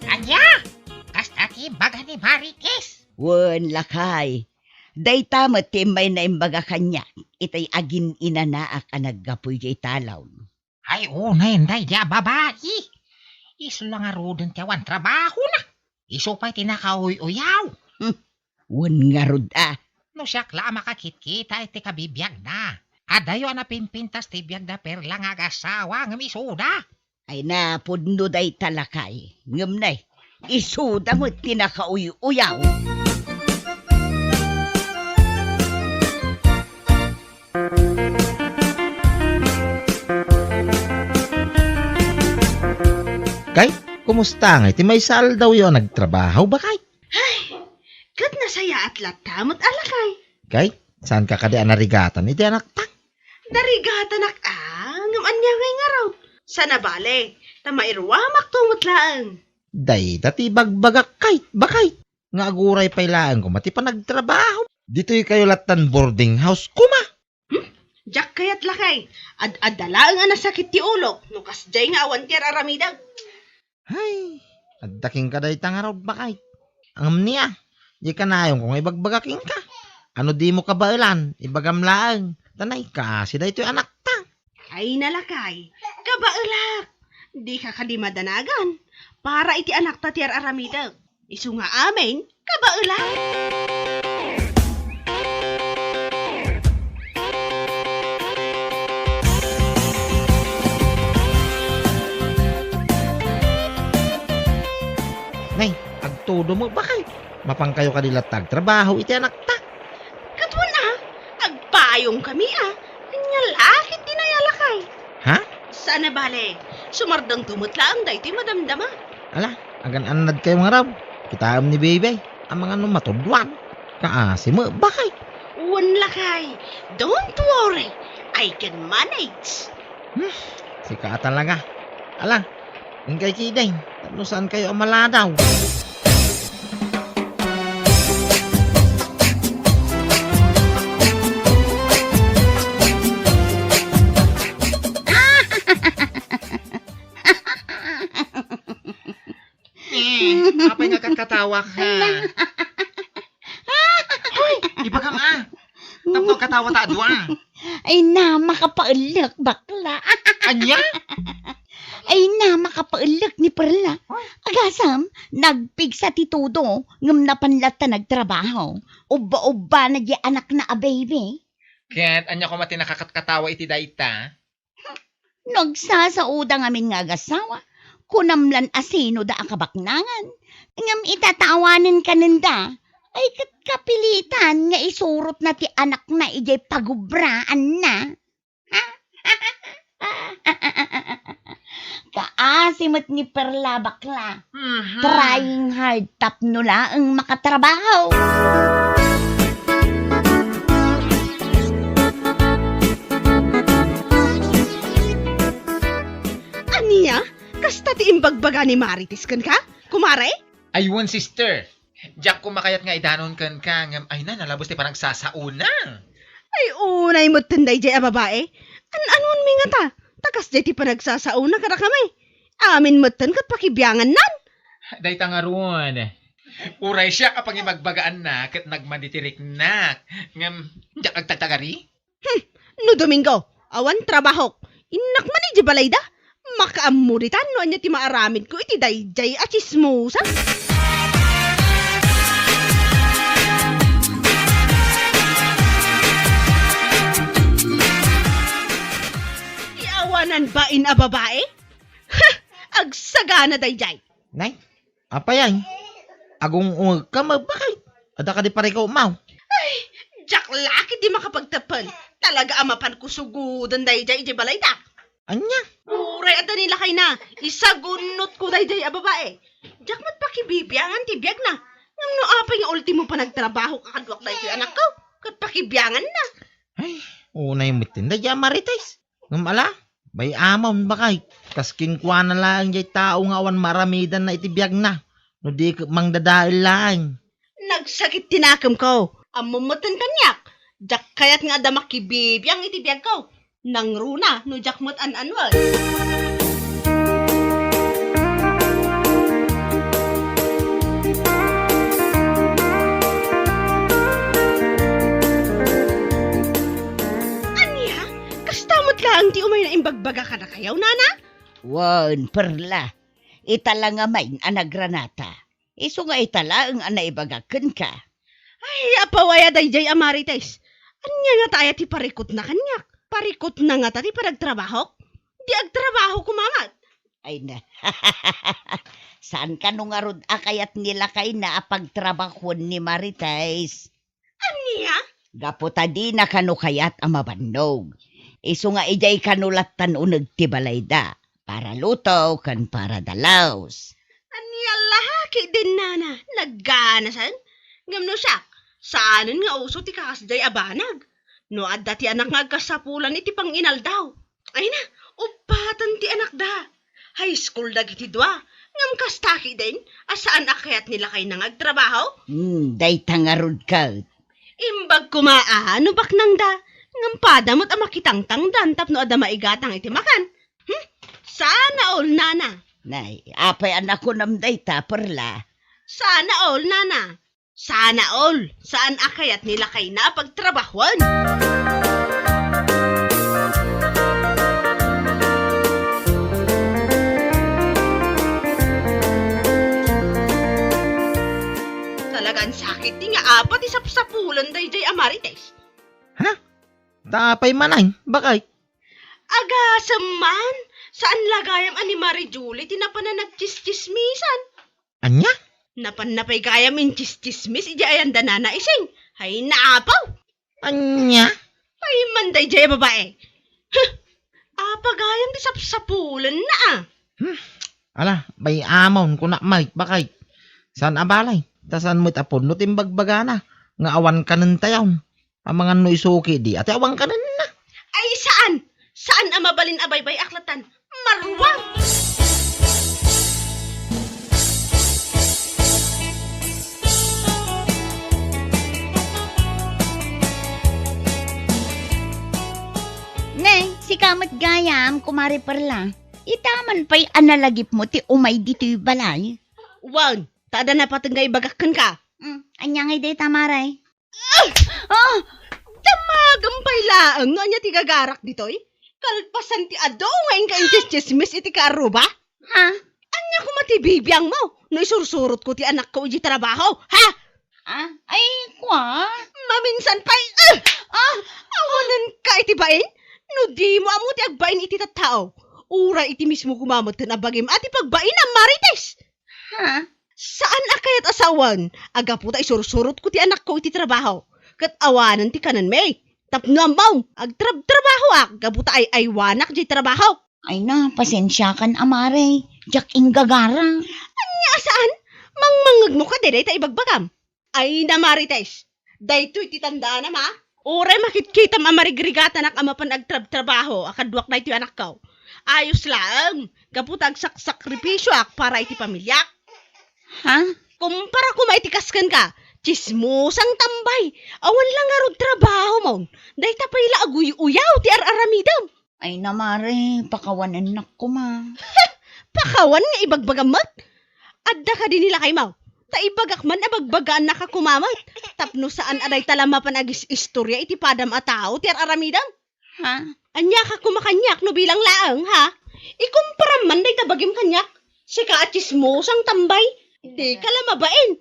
Anya! Kasta ti baga ni Marites. Wen lakay. Dayta matimay na imbaga kanya. Itay agin inanaak ang naggapoy jay talaw. Ay unay day dia babae. Iso lang arodan tiyawan trabaho na. Iso pa'y tinakauy-uyaw. Wen nga rod No siya kla makakit-kita iti kabibiyag na. Adayo na pinpintas ti biyag na perla nga agasawa ng isuda. Ay na pudno day talakay. Ngam nay. Isuda mo tinakauy-uyaw. Kay, kumusta nga? Iti may sal daw yun nagtrabaho ba kay? Kat nasaya at latamot alakay. Kay, saan ka kadi anarigatan? Iti anak tang. Narigata nak ngam anya ngay nga raw. Sana bale, tamairwamak tumot laang. Day, dati bagbagak kay, bakay. Nga aguray pailaan ko, mati pa nagtrabaho. Dito'y kayo latan boarding house, kuma. Jak kayat lakay. Ad-adala nga nasakit ti ulo. Nukas jay nga awan ti aramidag. Hay, addaking ka day tangarod bakay. Ang niya, di ka na yung kung ibagbagaking ka. Ano di mo kabailan, ibagamlaang. Tanay ka, si day to'y anak tang. Ay nalakay. Kabailak. Di ka kadimadanagan. Para iti anak ta ti aramidag. Isu nga amin, kabailak. Nay, agtudo mo, bakay? Mapang kayo kadilatag trabaho, iti anak ta. Katwan agpayong kami Anya lakit di nayalakay. Ha? Sana bale, sumardang tumutla ang day ti madamdama. Ala, agan anad kayo mga rab. Kitaam ni baby, ang mga numatudwan. Kaasi mo, bakay? Wan lakay. Don't worry. I can manage. Si ka talaga. Ala, yung kay Kiday, tapno saan kayo amaladaw? Apay nga kakatawa ka. Hoy, iba ka nga. Tapno katawa ta adwa. Ay na, makapaulak bakla. Anya? Ay na, makapaulak ni Perla. Agasam, nagpigsa ti todo, ngam napanlat ta nagtrabaho. Uba-uba na di anak na a baby. Ket, anya ko mati nakakatawa iti dayta. Nagsasauda ngamin nga agasawa. Kunamlan asino da akabaknangan. Ngam itatawanin ka nanda. Ay kapilitan nga isurot na ti anak na ijay pagubraan na. Kaasimot ni Perla bakla. Trying hard tapno laang makatrabaho. Aniya? Kasta ti imbagbaga ni Marites kan ka? Kumare? Aywan, sister. Diyak kumakayat nga idanon kan ka. Ngam, ay na, nalabos ti parang sasauna. Ay unay mo tanday jay a babae. An-anon mi nga ta? Takas jay ti panagsasauna kada kami. Amin mo tan kat pakibiyangan nan. Dayta nga ron. Uray siya kapag imagbagaan na kat nagmanditirik na. Ngam, diyak agtatagari? No Domingo, awan trabahok. Inak man iti balay da. Makaamuritan no anya ti maaramid ko iti dayjay at chismosa. bain a babae? Ha! Agsagana dayjay. Nay, apa yan? Agong ungag ka magbakay. Ada ka di pare ko mau. Jak laki di makapagtapan. Talaga amapan ko sugudan dayjay iti balay da. Anya? Uray at nila kay na. Isagunot ko dayjay a babae. Jak mat pakibibiyangan ti biyag na. Ngam no apay nga ultimo pa nagtrabaho kakadwak na iti anak ko. Kat pakibiyangan na. Ay, unay mo tinda dyan marites. Ngumala, bay amon bakay. Kaskin kwa na lang jay tao nga awan maramidan na itibiyag na. No di mangdadail lang. Nagsakit tinakam ko. Amumutan kanyak. Jak kayat nga da makibibiyang iti biyag ko. Nang runa no jak mat an-anwal. Anya? Kastamot lang ti umay na imbagbaga ka na kayaw, nana? Wan, perla. Itala nga main anagranata. Iso nga itala ang anaibagakan ka. Ay, apawaya dayjay amarites. Anya nga tayo ti parikot na kanyak. Parikot na nga ti paragtrabaho. Di agtrabaho kumamat. Ay na. Saan ka nung arod akayat nila kay na apagtrabahon ni Marites? Anya? Gaputa di na kanu kayat amabannog. Iso nga ijay kanulatan unag tibalay da. Para luto kan para dalaws. Anya lahaki din nana. Nagganasan. Ngamno siya. Saanan nga uso ti kakasday abanag. No adda ti anak nga agkasapulan iti pang inal daw. Ay na, upatan ti anak da. High school dagiti dua. Ngam kastaki din. Asaan akayat nila kay nang agtrabaho? Day tangarod ka. Imbag kumaa, no bak nang da. Ngam padamot ang makitangtang dan tapno ada maigatang iti makan. Sana all nana. Nay, apay anak ko namday ta perla. Sana all nana. Sana all. Saan akayat nila kay na pagtrabahuan? Talagang sakit di nga apat isapsapulan dayjay amarites. Tapay manay, bakay. Agasam man. Saan lagayam ani Mari Julie tinapanan nagchis-chismisan? Anya? Napan napay gayam in chis-chismis ija ayan danana ising. Hay naapaw. Anya? Ay manday jay babae. Huh, apa gayam di sapsapulan na ah. Ala, bay amon ko na may, bakay. Saan abalay? Tasan mo't apon no timbagbaga na. Nga awan ka ng tayaw. Ang mga no isuki di, ate awan ka na. Ay saan? Saan ang mabalin abaybay aklatan? Marwang! Nay, si kamat gayam, kumari perla. Itaman pa'y analagip mo ti umay dito'y balay. Wan, tada na patunggay bagakan ka. Anya ngay day tamaray. Damagang laang nga niya tigagarak ditoy. Kalpasan ti ado ngayon ka inches-chismis iti karuba. Ha? Anya ko matibibiyang mo. No isursurot ko ti anak ko uji trabaho. Ha? Ay, kwa? Maminsan pa'y, awanan ka iti bain? No di mo amo ti agbain iti tattao. Ura iti mismo kumamot ka na bagim at ipagbain ang marites. Ha? Saan akayat asawan? Aga po ta isursurot ko ti anak ko iti trabaho. Kat awanan ti kanan may. Tapno ambaw, agtrabaho gabuta ay aywanak di trabaho. Ay na, pasensya kan amare. Jak inggagara. Anya saan? Mangmangag mo ka dire ta ibagbagam. Ay na marites. Daytoy ti tandaan na ma. Oray makikita mamarigrigat anak amapan agtrabaho akadwak na iti anak ko. Ayos lang. Gabuta agsakripisyo para iti pamilya. Ha? Kumpara kumaitikas ka. Chismosang tambay. Awan lang arod trabaho mo. Day tapay la aguy-uyaw ti ar-aramidam. Ay na mare, pakawanan na ko ma. Pakawan nga ibagbagamat. Adda ka din nila kay Mau. Ta ibagak man abagbagaan na ka kumamat. Tapno saan aday talamapan agis istorya iti padam a tao ti ar-aramidam. Ha? Anya ka kumakanyak no bilang laang ha. Ikumpara man day tabagim kanyak. Sika at chismosang tambay. Di ka lamabain.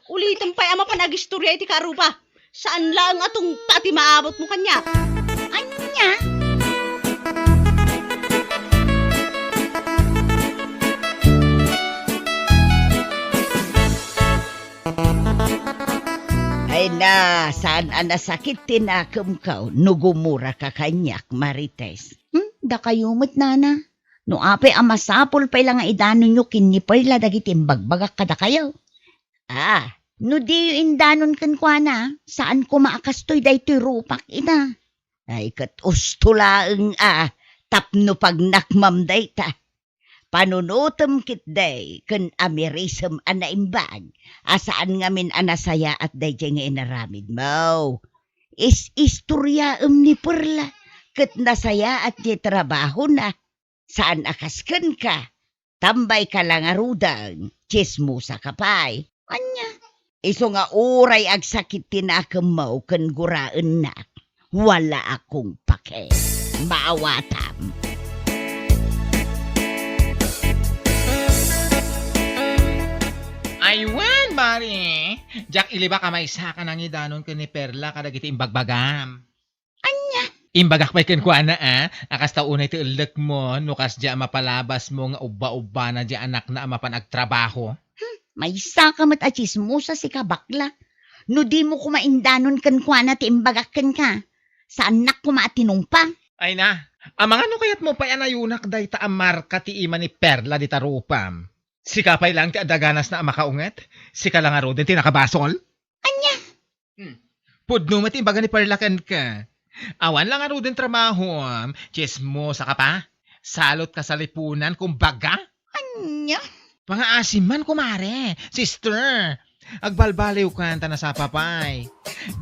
Ulitin pa'y ama panagistorya iti karuba. Saan lang atong tati maabot mo kanya? Anya? Ay na, saan nasakit tinakam ka, nugumura ka kanyak, Marites. Da kayumot, nana. No apay amasapol pa lang nga idano nyo kinipay la dagiti bagbagak kada kayo. No di indanon kan kwa na, saan ko maakastoy daytoy rupak ina. Ay kat ustulaeng tapno pag nakmam dayta. Panunutom kit day, kan amirisem anaimbag, asaan ngamin anasaya at day nga inaramid mo. Istorya ni Perla, kat nasaya at di trabaho na. Saan akaskan ka? Tambay ka lang arudang, chismusa ka pa'y. Anya? Iso nga uray ag sakit tinakam mo kan guraan na. Wala akong pake. Maawatam. Aywan, bari. Jack, iliba ka may saka nang idanon ka ni Perla kadagiti imbagbagam. Anya? Imbagak pa'y kankwana, akas taunay ti ilek mo, nukas di mapalabas mo nga ubba-ubba na di anak na amapan agtrabaho. May sakamat at chismusa si kabakla. No di mo kumaindanon kan kwa na ti imbagakan ka. Sa anak ko maatinong pa. Ay na, amang ano kayat mo pa'y anayunak day ta amarka ti ima ni Perla di tarupam. Sika pa'y lang ti adaganas na amakaunget? Sika lang aro din ti nakabasol? Anya? Pudno mat imbaga ni Perla kan ka. Awan lang aro din trabaho, chismosa ka pa? Salot ka sa lipunan kung baga? Anya? Pangaasim man kumare, sister. Agbalbaliw kanta na sa papay.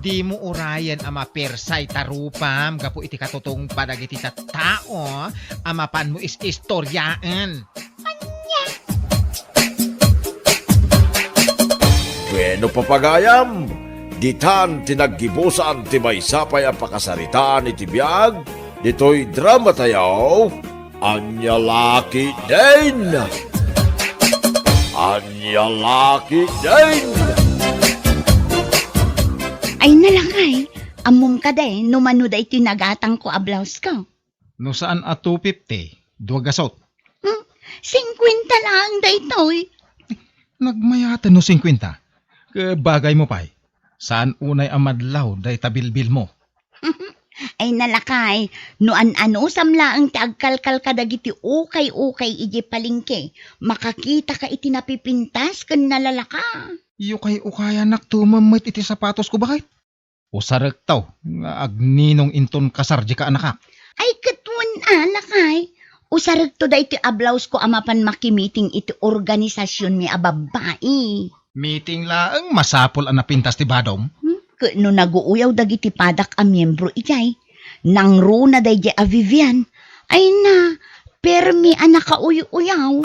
Di mo urayan ama persay tarupam, gapo iti katutong padagiti tao, amapan mo is istoryaan. Bueno papagayam, ditan tinaggibusan ti maysapay ang pakasaritaan iti biyag, dito'y drama tayaw, Anya Laki din! Anya Laki din! Ay nalakay. Amom ka day, numano day tinagatang ko ablaws ko. No saan at 250? Duwagasot. 50 lang day toy. Nagmayatan no 50. Bagay mo pa'y. Saan unay amadlaw day tabilbil mo? Ay nalakay, no ano samla ang tiagkalkal kadagiti ukay-ukay iji palingke, makakita ka iti napipintas kan nalalaka. Ukay-ukaya naktumamit iti sapatos ko bakit? O sarek taw, nga agninong inton kasarji ka anakak. Ay katwan alakay, usarag to da iti ablaws ko amapan makimiting iti organisasyon mi ababai. Meeting laang masapol ang napintas ti badom. No naguuyaw dagiti padak a miyembro ijay, nang runa day a Vivian, ay na, permi anak kauyaw.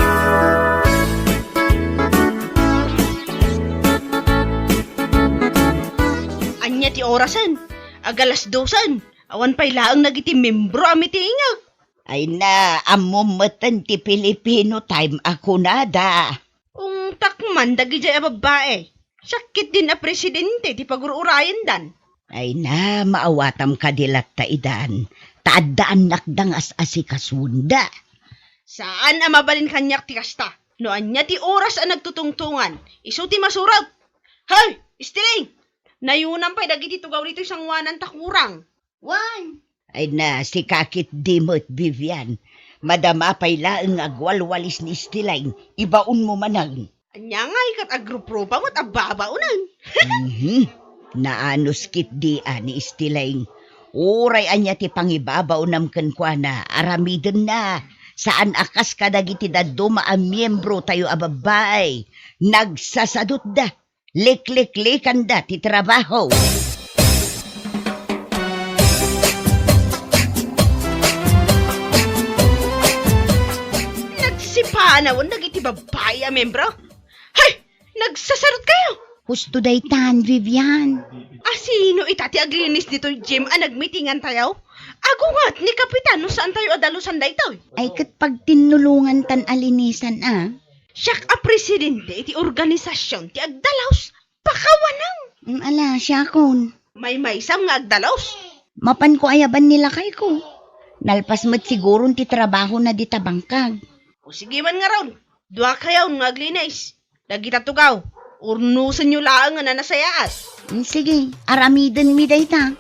Anya ti orasan, agalas 2, awan pa'y laang nagiti membro ami ti ingag. Ay na, amumatan ti Filipino time ako nada. Takman dagi jay a babae. Sakit din a presidente ti pagururayan dan. Ay na, maawatam ka dilat ta idan. Taadaan nakdangas asikasunda. Saan a mabalin kanyak ti kasta? No anya ti oras a nagtutungtungan. Isu ti masurag. Hay, istiling! Nayunan pa'y dagi ti tugaw dito isang wanan takurang. Wan! Ay na, si kakit dimot Vivian. Madama pa'y laang agwalwalis ni Stilain. Ibaon mo manang. Anya nga ikat agrupropa mo't ababaunan. Naanos kit di ni Stilain. Uray anya ti pangibabaw namken kwa na aramiden na. Saan akas kadagiti daduma a miyembro tayo ababay. Nagsasadot da. Lik-lik-likan da ti trabaho. Nagsipanawan dagiti babae a membro. Hay! Nagsasarot kayo! Husto day tan, Vivian. Sino itati aglinis dito, Jim, a nagmitingan tayo? Agungat ni Kapitan no saan tayo adalusan da ito? Ay kat pag tinulungan tan alinisan Siyak a presidente iti organisasyon ti agdalaws. Pakawanang. Ala, siya kon. May sam nga agdalaws. Mapan ko ayaban nila kay ko. Nalpas mo't siguro ti trabaho na di tabangkag. O sige man nga ron. Dua kayaw nga aglinis. Dagita tugaw. Urnusan nyo lang nga na nasayaat. Sige, aramidin mi dayta.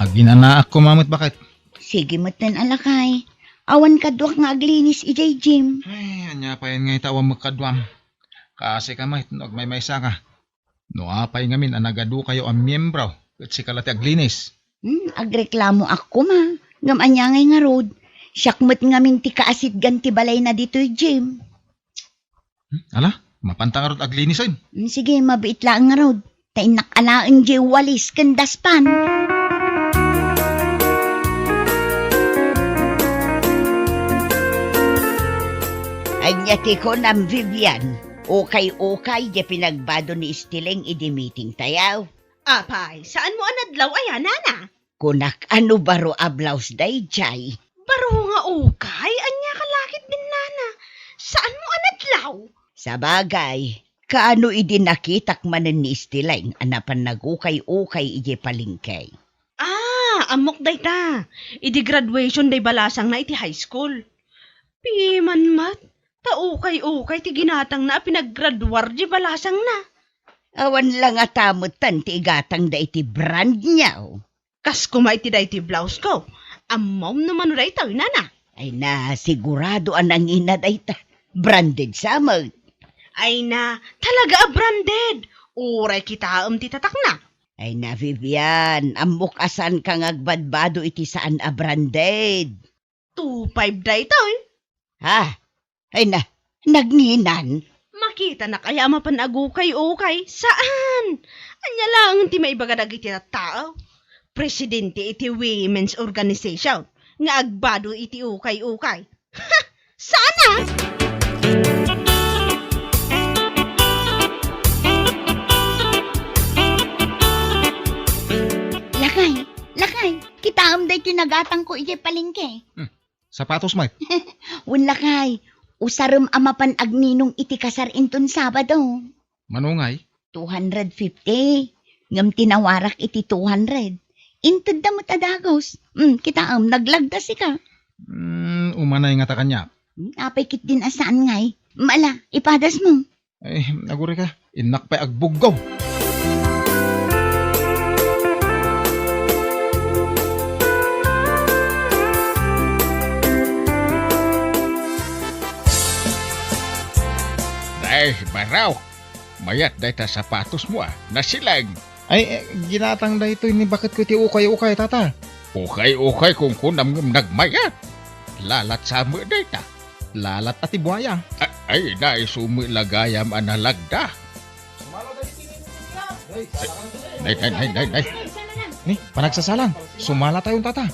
Aginanaak ko mamut bakit? Sige matan alakay. Awan kadwak nga aglinis ijay Jim. Ay, anya pa yan nga itawang magkadwam. Kasi ka may maysa ka. No apay ngamin anagadu kayo ang miyembro. At si kalati aglinis. Agreklamo ako ma. Ngam anya ngay nga road. Syakmat ngamin ti kaasit ganti balay na dito'y Jim. Ala, mapantang arot aglinisin. Sige, mabait lang nga road. Tainak alaan jay walis kandaspan. Anyati ko ng Vivian. Okay, di pinagbado ni Istileng idi meeting tayaw. Apay, saan mo anadlaw ayan, nana? Kunak ano baro ablaws day jay. Baro nga ukay, anya kalakit din, nana. Saan mo anadlaw? Sa bagay, kaano idi nakitak manen ni Istileng anapan nagukay-ukay idi palingkay. Amok day ta. Idi graduation day balasang na iti high school. Piman mat, taukay-ukay ti ginatang na pinaggraduar di balasang na. Awan lang atamutan ti igatang da iti brand niyaw. Kas kumay ti day ti blouse ko. Amom naman day tayo, nana. Ay na, sigurado anang ina dayta. Branded samag. Ay na, talaga branded. Uray kita ti tatak na. Ay na, Vivian, amok asan kang agbadbado iti saan a branded. 2.5 day tayo. Ha? Ay na, nagninan. Makita na kaya mapanagukay-ukay. Saan? Anya lang ti maibaga dagiti tao. Presidente iti Women's Organization. Nga agbado iti ukay-ukay. Ha! Sana? Lakay, kita day tinagatang ko ijay palengke. Sapatos, Mike. Wan lakay, usarum amapan agninong iti kasar inton Sabado. Manungay. 250. Ngam tinawarak iti 200. Inted da mo tadagos. Kita naglagdas ka. Umanay nga ta kanya. Apay kit din asaan ngay. Mala, ipadas mo. Ay, naguri ka. Inak pa'y agbuggaw. Ay, baraw. Mayat day ta sapatos mo nasilag. Ay, ginatang da ito. Bakit ko iti ukay-ukay, tata? Okay kung kunam nagmayat. Lalat sa mo day ta. Lalat at ibuaya. Ay, naisumi lagayam analagda. Nay. Ni, panagsasalang. Sumala tayong tata.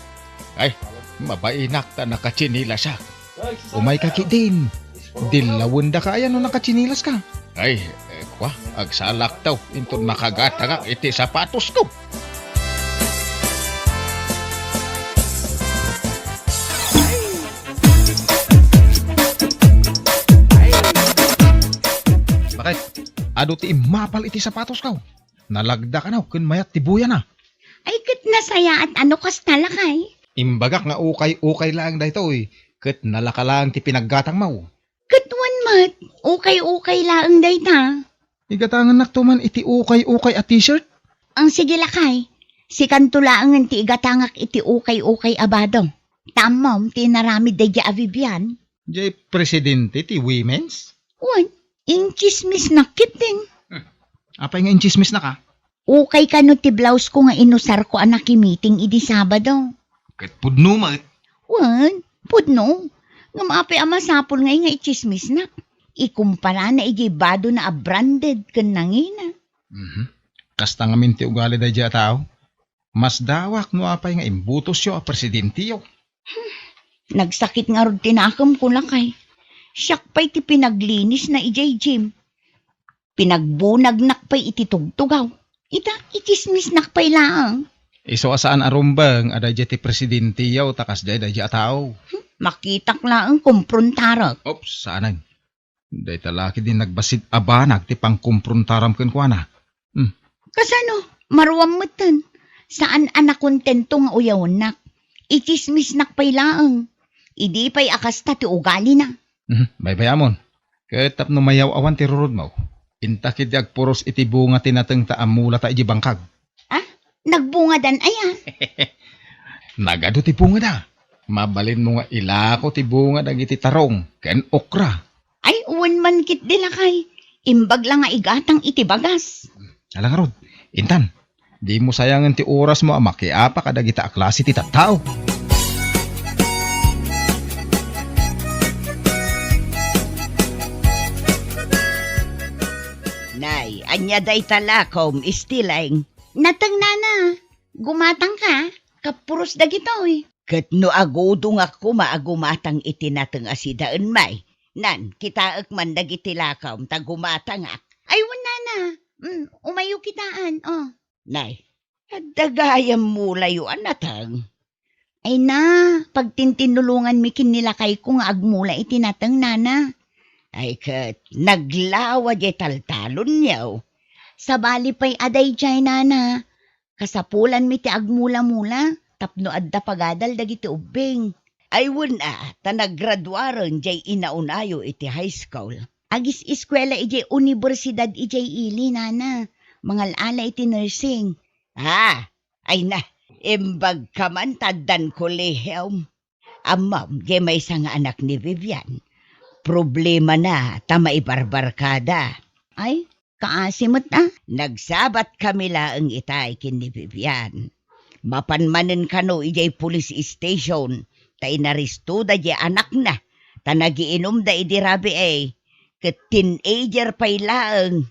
Ay, mabainak ta nakachinila siya. Umay kaki din. Dilawin da ka ayan no nakachinilas ka. Ay, agsalak daw. Intun makagatagak iti sapatos ko. Bakit? Ado ti mapal iti sapatos ka. Nalagda ka na, kun mayat tibuya na. Ay kit nasaya at ano kas talakay. Imbagak nga ukay-ukay lang da ito eh. Kat nalakalang ti pinaggatang mau. Katwan mat, ukay laang day ta. Igatangan naktuman iti ukay-ukay at t-shirt. Ang sige lakay, si kantulaangan ti igatangak iti ukay abado. Tamom, ti narami day ja Vivian. Jay presidente ti women's? Wan, inchismis na kiting. Apay nga inchismis na ka? Ukay ka no ti blouse ko nga inusar ko anak meeting idi Sabado. Kat pudno mat. Wan, pudno. Ngam apay amasapol ngay nga ichismis na. Ikumpara na igibado na branded kan nangina. Kasta nga minti ugali da dya tao. Mas dawak no apay nga imbutos yo a presidente yo. Nagsakit nga rod tinakam ko lakay. Siyak pa'y ti pinaglinis na ijay Jim. Pinagbunag nakpay iti tugtugaw. Ita, ichismis nakpay lang. Iso asaan arumbang ada dya ti presidente yo takas day da dya tao. Makitak lang kumprontarak. Ops, saanan. Day talaki din nagbasid abanag ti pangkumprontaram ken kuana. Kasano, maruam matan. Saan anak kontento nga uyawon nak? Ichismis nakpay lang. Idi pa'y akas na ti ugali na. Bayamon. Ket tapno mayaw awan ti rurod mo. Intakid ag puros iti bunga tinateng taamula ta iji bangkag. Nagbunga dan aya. Nagado ti bunga da. Mabalin mo nga ilako ti bunga dagiti tarong ken okra. Ay, uwan man kit dila kay. Imbag lang nga igatang iti bagas. Alang rod, Intan, di mo sayangan ti oras mo makiapa kadagita aklase ti tattao. Nay, anya day talakom istilang. Natang nana, gumatang ka. Kapuros dagitoy. Ket no agudong ako maagumatang itinateng asidaan may. Nan, kitaak man dagiti lakaw tagumatang ak. Ay, wala na. Umayo kitaan, oh. Nay, dagayam mo layuan natang. Ay na, pagtintinulungan mi kinilakay ko nga agmula itinatang nana. Ay ket, naglawa di taltalon yaw. Sa bali pa'y aday jay nana. Kasapulan mi ti agmula-mula. Tapno adda pagadal dagiti ubing. Ay wala, tanaggraduaron jay inaunayo iti high school. Agis eskwela ijay universidad ijay ili nana. Mangalala iti nursing. Ay na, imbag ka man taddan kolehium. Amam, jay may isang anak ni Vivian. Problema na, tama ibarbarkada. Ay, kaasimot na. Nagsabat kami laang itay kin ni Vivian. Mapanmanen kano ijay police station. Ta inaristo da jay anak na. Ta nagiinom da idirabi Ket teenager pa'y laang.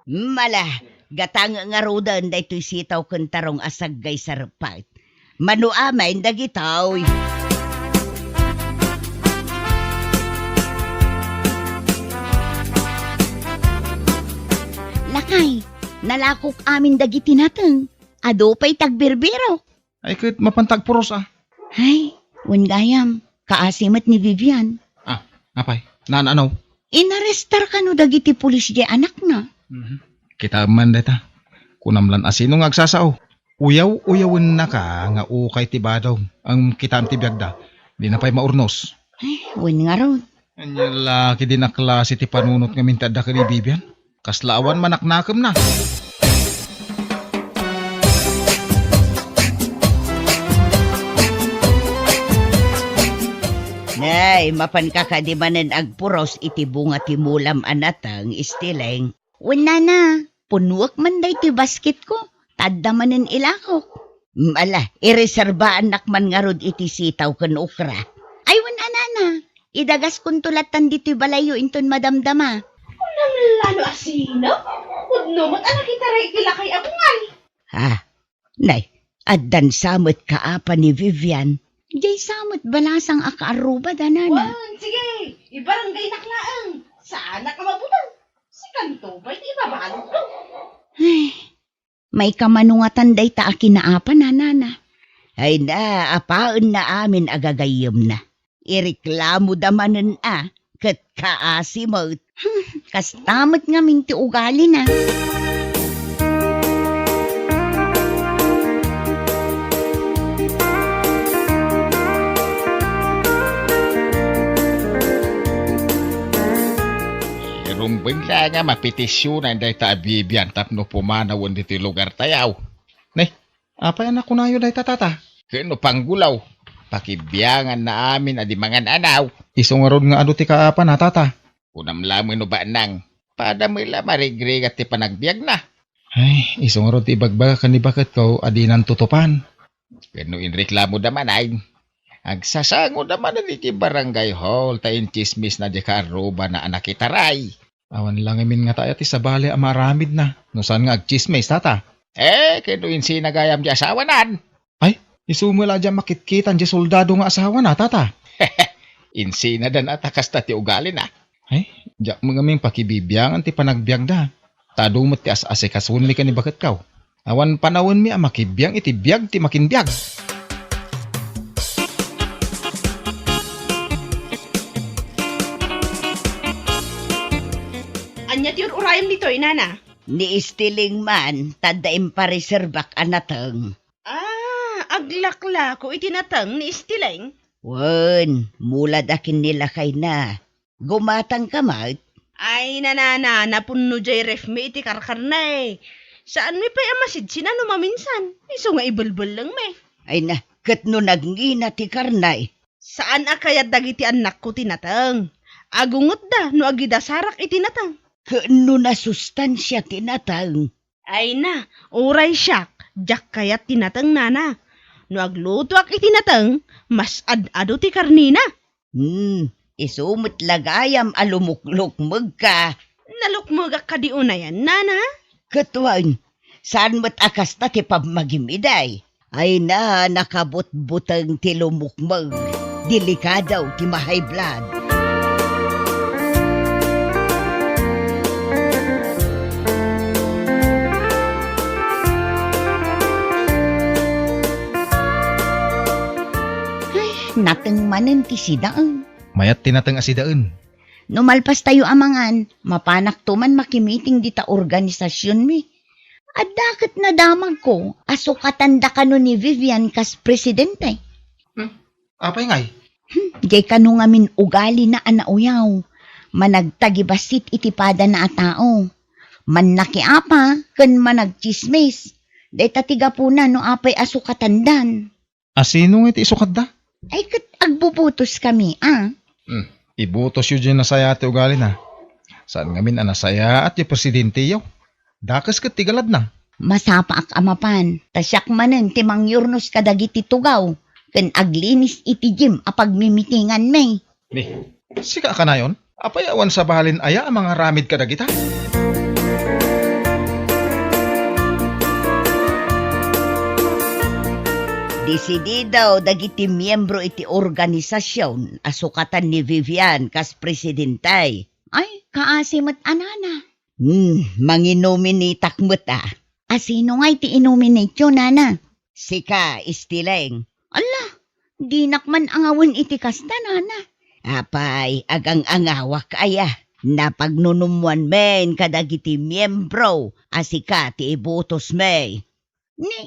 Mala, gatang nga rodan da ito'y sitaw kentarong asagay sarpat. Manuamay dagitaw. Lakay, nalakok amin dagiti nateng. Ado pa'y tagbirbiro. Ay ket mapantag puros Ay, wangayam, kaasimat ni Vivian. Apay, nananaw. Inarestar ka no dagiti pulis di anak na. Kita man deta. Kunamlan asino nga agsasao. Uyaw-uyawin na ka nga ukay tibadaw. Ang kitaan tibiyagda. Di na pa'y maurnos. Ay, wen nga ron. Anya laki din na klase ti panunot nga mintada ka ni Bibian. Kaslaawan manaknakam na. Nay, mapan kakadimanan agpuros iti bunga ti mulam anatang istileng. Wala na, punwak man day ti basket ko. Tadda manen ilakok. Mala, ireserbaan nakman nga rod iti sitaw ken okra. Ay, wala na. Idagas kong tulatan dito'y balayo inton madamdama. Unang lalo asino? Kudno mo't anak itaray kilakay abungan. Nay, addan samot kaapa ni Vivian. Jay samot balasang akaaruba danana. Sige, ibarangay naklaang. Saan na ka mabutang? Si Kanto ba'y di babalong ko? Ay, may kamanungatan day ta akinaapa nanana. Ay na, apaan na amin agagayom na. Ireklamo damanen ket kaasimot. Kastamot nga minti ugali na. Rumbeng la nga mapetisyonan day ta Bibian tapno pumanawon dito lugar tayaw. Nay, apay anak ko na yun day tatata. Kano panggulaw. Pakibiyangan na amin adi mangan anaw. Isong arod nga ado ti kaapa na tata. Kunam lamang no ba nang. Padamila marigrigat ti panagbiag na. Ay, isong arod ti bagbaga ka ni bakit ko adi nan tutupan. Kano inreklamo daman ay. Agsasango naman na ti barangay hall tayin chismis na di karuba na anak itaray. Awan lang amin nga tayo ti sabali amaramid na. No saan nga agchismis tata? Kano insinagayam di asawa nan. Ay, isumula dyan makitkitan di soldado nga asawa na tata. Insina dan atakas ta ti ugali na. Ay, diyak mga ming pakibibiyangan ti panagbiang da. Tadumot ti as-asikasunli ka ni bakit kaw. Awan panawon mi makibiyang iti biyag ti makinbiyag. Anya ti urayam dito, inana? Ni istiling man, tadaim pareserbak anatang. Aglakla ko itinatang ni istileng. Wan, mula dakin nila kay na. Gumatang ka, mat. Ay, nanana, napunno jay ref me iti karkarnay. Saan mi pa amasid sinano maminsan? Iso nga ibulbul lang me. Ay na, kat no nagngina ti karnay. Saan akayat dagiti anak ko tinatang? Agungot da, no agida sarak itinatang. Kaano na sustansya tinatang. Ay na, oray siyak, jak kayat tinatang nana. No agluto ak itinatang, mas ad-ado ti karnina. Isumot lagayam alumuklukmag ka. Nalukmagak ka di unayan, nana. Katuan, saan mo't akas ta ti pamagimiday? Ay na, nakabut-butang ti lumukmag. Delikadaw ti mahay blood. Nateng manen ti sidaan. Mayat tinatang asidaan. Numalpas tayo amangan, mapanak tuman makimiting dita organisasyon mi. At dakat na damag ko, asukatanda ka no ni Vivian kas presidente. Apay ngay? Jay kano ngamin ugali na anauyaw. Managtagibasit itipada na atao. Mannakiapa, kan managchismis. Day tatiga po na no apay asukatandan. Asino nga iti isukat da? Ay kat agbubutos kami, Ibutos yun dyan nasaya ati ugali na. Saan ngamin anasaya at yung presidente yaw? Dakas kat tigalad na. Masapa ak amapan, tasyak manen timang yurnos kadagiti tugaw. Ken aglinis iti gym apag mimitingan may. Ni, sika ka na yun? Apayawan sa bahalin aya ang mga ramid kadagita? Desididaw dagiti miyembro iti organisasyon asukatan ni Vivian kas presidentay. Ay, kaasimat anana. Manginominatak mo ta. Asino nga iti inominate yun, nana? Sika, istileng. Ala, di nakman angawin iti kasta, nana. Apay, agang angawak aya. Napagnunumuan men kadagiti miyembro. Asika ti ibutos may. Ni,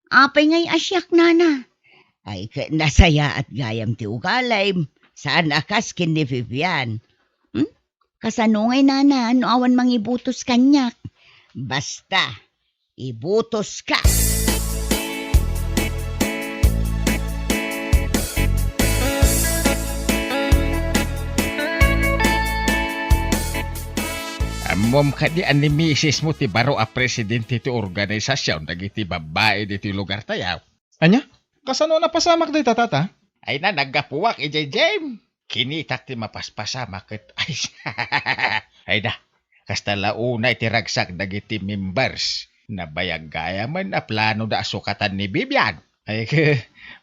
apay ngay asyak, nana. Ay, nasaya at gayam ti ugalay. Saan akas kin ni Vivian? Kasanungay, nana, ano awan mangibutos kanyak. Basta, ibutos ka. Amom ka di ani misis mo ti baro a presidente ti organisasyon dagiti babae diti lugar tayaw. Anya? Kasano na pasamak day tata? Ay na naggapuwak ijay Jem. Kinitak ti mapaspasamak ket ay. Ay da. Kasta launay ti ragsak dagiti members. Nabayag gaya man a plano da asukatan ni Bibian. Ay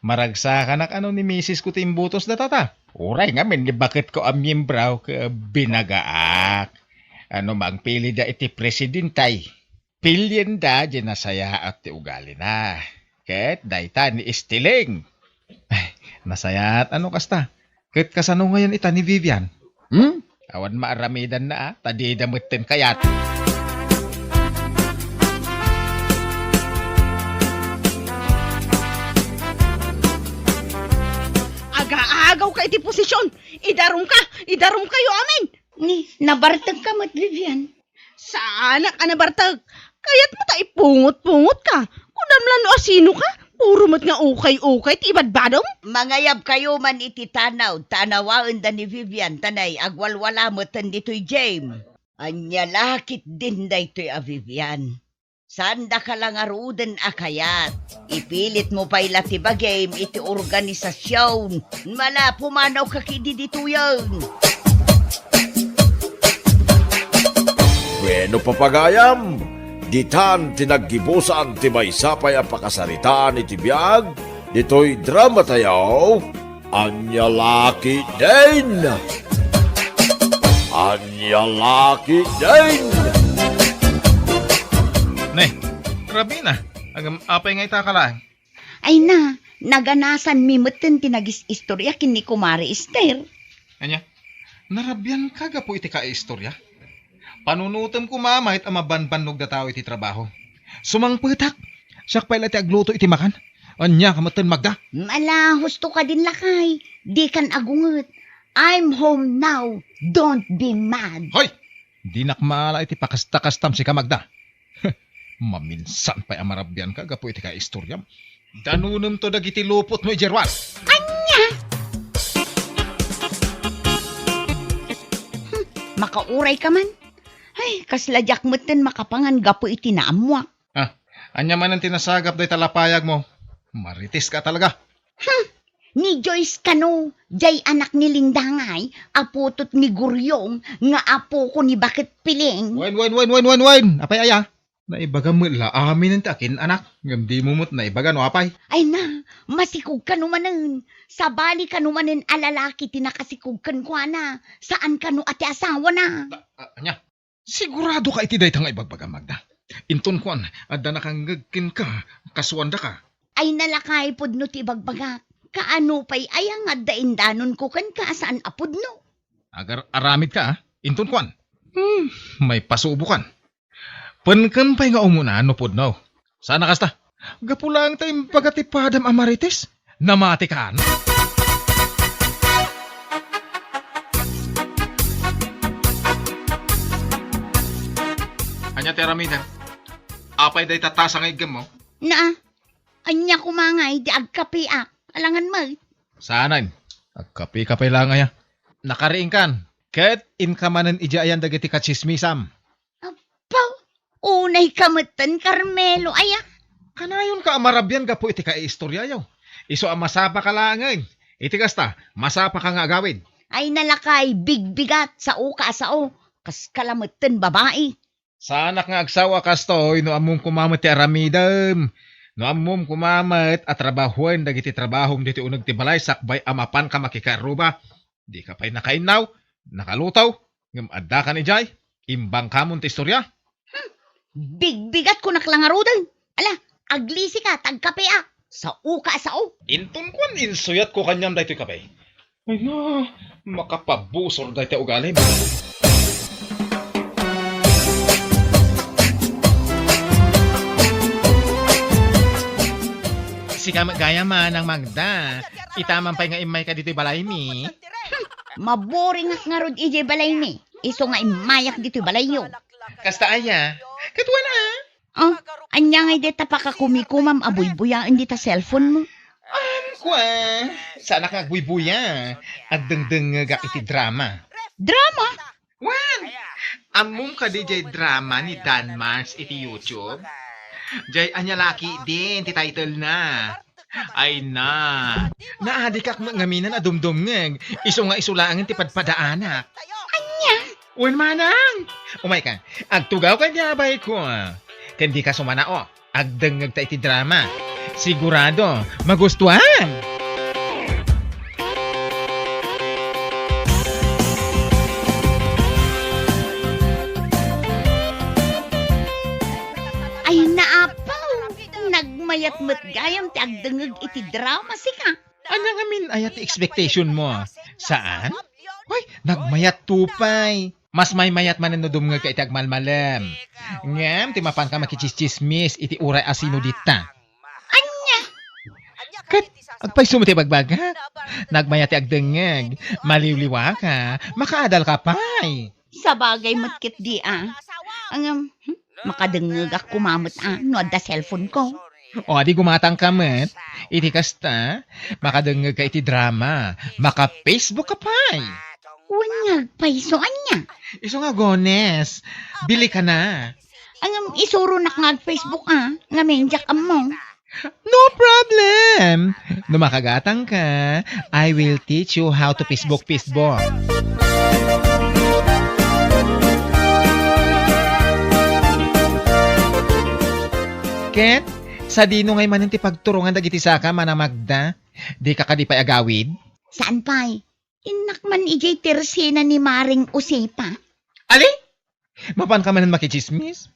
maragsakan ak ano ni misis ko ti imbutos da tata. Uray ngamin ni bakit ko ang miyembraw ke binagaak. Ano mang pili da iti presidentay. Pilyen da di nasaya at ti ugali na. Ket dayta ni istiling. Ay, nasaya at ano kasta? Ket kasano ngayon ita ni Vivian? Awan maaramidan na tadi damutin kayat. Aga-agaw ka iti posisyon. Idarum kayo amin. Ni, nabartag ka mat, Vivian. Saan ang anabartag? Kaya't mo ta ipungot-pungot ka. Kunan mo lang no asino ka. Puro mat nga ukay-ukay, tibad-badong. Mangayab kayo man iti tanaw, tanawaan da ni Vivian, tanay, agwalwala mo tan dito'y James. Anya lakit din da ito'y a Vivian. Sanda ka lang aruden akayat. Ipilit mo pa ilatiba game iti organisasyon. Mala, pumanaw ka kidi dito yun. Bueno papagayam, ditan tinaggibusan ti may sapay ang pakasaritaan iti biyag, dito'y drama tayaw, anya laki din! Anya laki din! Ne, grabe na. Agam apay nga ita kala. Ay na, naganasan mimutin tinagis istorya kini Kumari Esther. Anya, narabyan kaga po iti ka-istorya. Panunutom ko mamahit ang mabanbanog da tao iti trabaho. Sumangputak, siyak pa iti agluto iti makan. Anya kamatan magda. Mala, husto ka din lakay. Di kan agungot. I'm home now. Don't be mad. Hoy! Di nakmaala iti pakasta-kastam si Kamagda. Maminsan pa'y amarabyan ka, gapo iti ka istoryam. Danunam to dagiti lupot mo, Jerwan. Makauray ka man. Ay, kasladyak mo tin makapangan gapo iti naamwak. Anya man ang tinasagap day talapayag mo. Maritis ka talaga. Ni Joyce kano, jay anak ni Lindangay, aputot ni Guryong, nga apo ko ni Bakit Piling. Wen. Apay aya. Naibaga mo la amin ang takin, anak. Ngam di mo mo't naibaga no apay. Ay na, masikog ka numanen. Sa bali ka numanen alalaki tinakasikog kan kwa na. Saan ka no ati asawa na? Anya, sigurado ka iti day tang ibagbaga, Magda. Inton kwan, adda nakangagkin ka, kaswanda ka. Ay nalakay pod no ti bagbaga. Kaano pa'y ayang at daindanon ko kan ka saan apod no? Agar aramid ka, inton kwan. May pasubukan. Pankampay nga umuna, no pod no. Sana kasta? Gapulang tayong pagatipadam amarites. Namati ka, no? Anya teramida. Apay day tatasa nga igam mo? Na, anya kumangay di agkapiak. Alangan mo. Saanan? Agkapi-kapay lang aya. Nakariing kan. Ket inkamanan ijayan dagiti katsismisam. Pau, unay kamutan Carmelo aya. Kanayon ka amarabyan gapo iti ka istorya yaw. Iso ang masapa ka langay. Iti kasta, masapa ka nga agawid. Ay nalakay bigbigat sa uka sao. Kas kalamutan babae. Sanak nga agsawa kastoy no amom kumamat ti aramidam. No amom kumamat at trabahuan dagiti trabahom diti unag ti balay sakbay amapan ka makikaruba. Di ka pa'y nakainaw, nakalutaw, ngam adda ka ni Jay. Imbang kamon ti istorya. Bigbigat ko naklangarudan. Ala, aglisi ka tagkapiak. Sa uka sao. Intun kwan insuyat ko kanyam daytoy kapay. Ay na, makapabusor daytoy ugali. Sika gaya man ang Magda. Itaman pa'y nga imay ka dito'y balay mi. Maboring at nga rod ije balay ni. Iso nga imayak dito balay yo. Kasta aya, katwa na. Oh, anya nga ide tapakakumikumam abuy-buyaan di ta cellphone mo. Kwa, sana ka agbuy-buya. Agdengdeng ga iti drama. Drama? Wan, among ka DJ drama ni Dan Mars iti YouTube. Jay anya laki din ti title na. Ay na. Naadikak ngaminan adumdum ngeg. Iso nga isulaangin ti padpadaanak. Anya? Wan manang. Umay ka. Agtugaw ka niya bay ko. Kandi ka sumanao. Agdengeg ta iti drama. Sigurado magustuhan. Ay naapaw. Nagmayat mat gayam ti agdengeg iti drama sika. Anya nga min ayat ti expectation mo? Saan? Hoy, nagmayat tupay. Mas may mayat man no dumngeg ka iti agmalmalem. Ngem, ti mapan ka makichismismis iti uray asino dita. Anya? Kat, agpay sumati bagbaga. Nagmayat ti agdengeg. Maliwliwa ka. Makaadal ka pay. Sa bagay matkit di Ang makadengeg ako kumamot no da cellphone ko. O, di gumatang ka met. Iti kasta, makadengeg ka iti drama. Maka-Facebook ka pay. Unyag paiso anya. Iso nga gones. Bili ka na. Ang isuro nak nga Facebook nga menjak mo. No problem. No makagatang ka, I will teach you how to Facebook. Ket, sa dino ngay manin ti pagturungan dagiti saka mana Magda, di ka kadipay agawid? Saan pa'y? Inakman ijay tersena ni Maring Usepa. Ali? Mapan ka manan makichismis?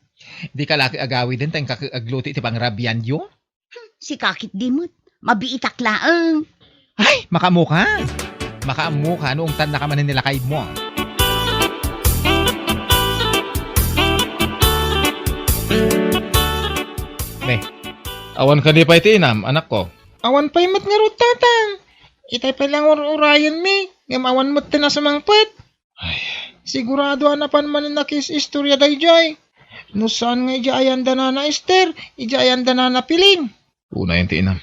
Di ka laki agawid din tayong kakagluti ti pangrabian yo? Si kakit dimot. Mabiitak laang. Ay, makamuka. Makamuka noong tan na ka manan nila kay mo. Awan ka di pa iti inam, anak ko. Awan pa'y matngarot tatang. Itay pa lang urayan mi. Ngamawan mo na sa mga pwet. Ay, sigurado hanapan man na kis istorya day jay. No saan nga ijayan na na Esther, ijayan na na piling. Una yung tinam.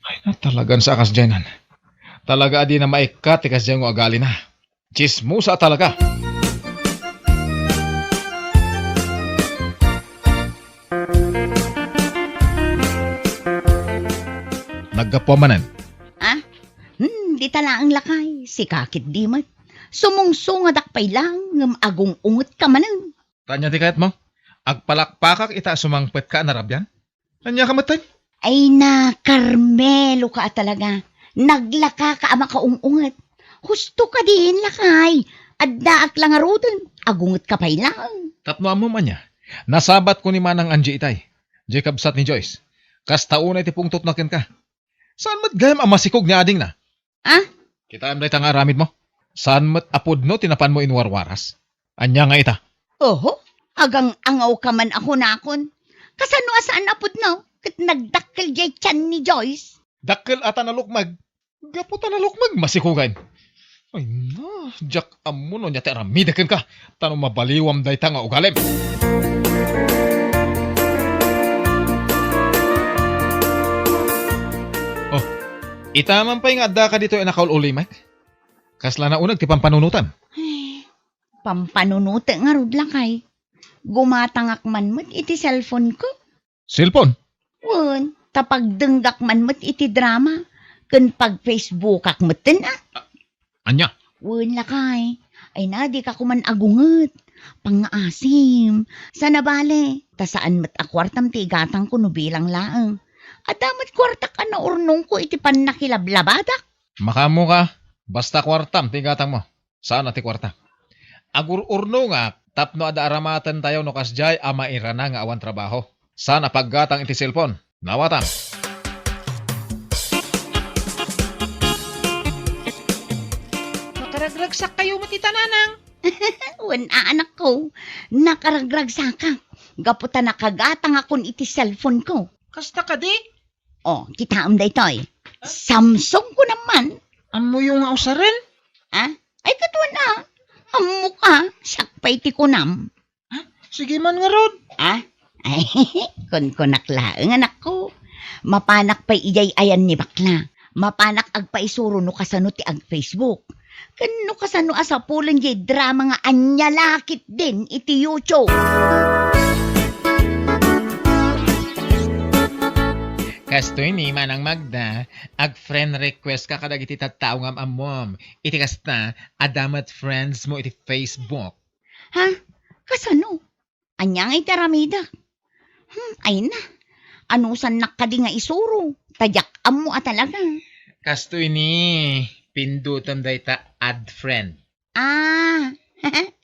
Ay na talagan sa akas dyanan. Talaga di na maikat ikas dyan ko agali na. Chismusa talaga. Nagkapuamanan. Di tala ang lakay, si kakit di mat. Sumungsungad akpay lang, ngam agong ungot ka manan. Tanya di kahit mo. Agpalakpakak ita sumangpet ka narabyan. Tanya ka matay. Ay na, Carmelo ka talaga. Naglaka ka ama kaungungat. Husto ka din lakay. Addaak lang arudan, agungot ka pay lang. Tapno mo man niya. Nasabat ko ni Manang Angie itay. Jacob sat ni Joyce. Kas taunay ti pungtot na ken ka. Saan mat gayam ang masikog ni ading na? Ah? Kita am tang aramid mo. Saan mat apod no tinapan mo inwarwaras? Anya nga ita. Oho, agang angaw ka man ako nakon. Kasano asaan apod no? Kat nagdakkel jay tiyan ni Joyce. Dakkel ata na lukmag. Gaputa na lukmag masikugan. Ay na, jak amuno niya te aramid ken ka. Tanong mabaliwam day ta nga ugalem. Itaman pa yung adda ka dito ay nakaul uli, Mike. Kasla na unag ti pampanunutan. Pampanunutan nga rod lakay. Gumatangak man mo't iti cellphone ko. Cellphone? Wan, tapag denggak man mo't iti drama. Kun pag Facebookak mo't din Anya? Wan lakay. Ay na, di ka kuman agunget. Pang-asim. Sana bale. Tasaan mo't akwartam ti igatang ko no bilang laang. At damat kwarta ka na urnong ko iti pan nakilablabadak. Makamo ka. Basta kwartam, tigatang mo. Saan ati kwarta? Agur-urno nga, tapno ada aramatan tayo no kasjay ama irana nga awan trabaho. Sana paggatang iti cellphone. Nawatam. Makaragragsak kayo matita nanang. Wan anak ko, nakaragragsakak. Gaputa nakagatang akon iti cellphone ko. Kasta ka di? Oh, kita am daytoy. Samsung ko naman. Amo yung ausaran? Ah? Ay katuan na. Amo ka, sakpay ti kunam. Sige man nga rod. Ah? Ay, kun naklaang anak ko. Mapanak pa'y ijay ayan ni bakla. Mapanak agpaisuro no kasano ti ag Facebook. Kano kasano asa pulang jay drama nga anyalakit din iti YouTube. Kastoy ni Manang Magda, ag friend request ka kadag iti tattao ngam amom. Iti kasta, adamat friends mo iti Facebook. Ha? Kasano? Anya nga iti ramida. Ay na. Anusan nakadi nga isuro. Tadyak mo talaga. Kastoy ni, pindutan day ta add friend. Ah,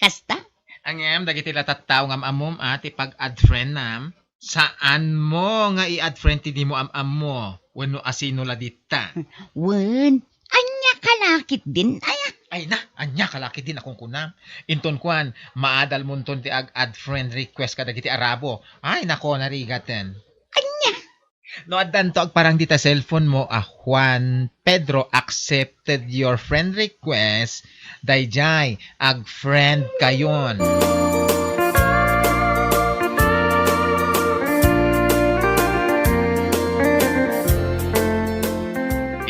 kasta? Angem, dagiti tattao ngam amom ati pag add friend nam. Saan mo nga i-add friend ti di mo am mo? Wano asino la dita? Wen, anya kalakit din aya. Ay na, anya kalaki din akong kunam. Inton kuan, maadal mo ti add friend request kada giti Arabo. Ay nako, narigatan. Anya? No addan to ag parang dita cellphone mo, Juan Pedro accepted your friend request. Dayjay, ag friend kayon.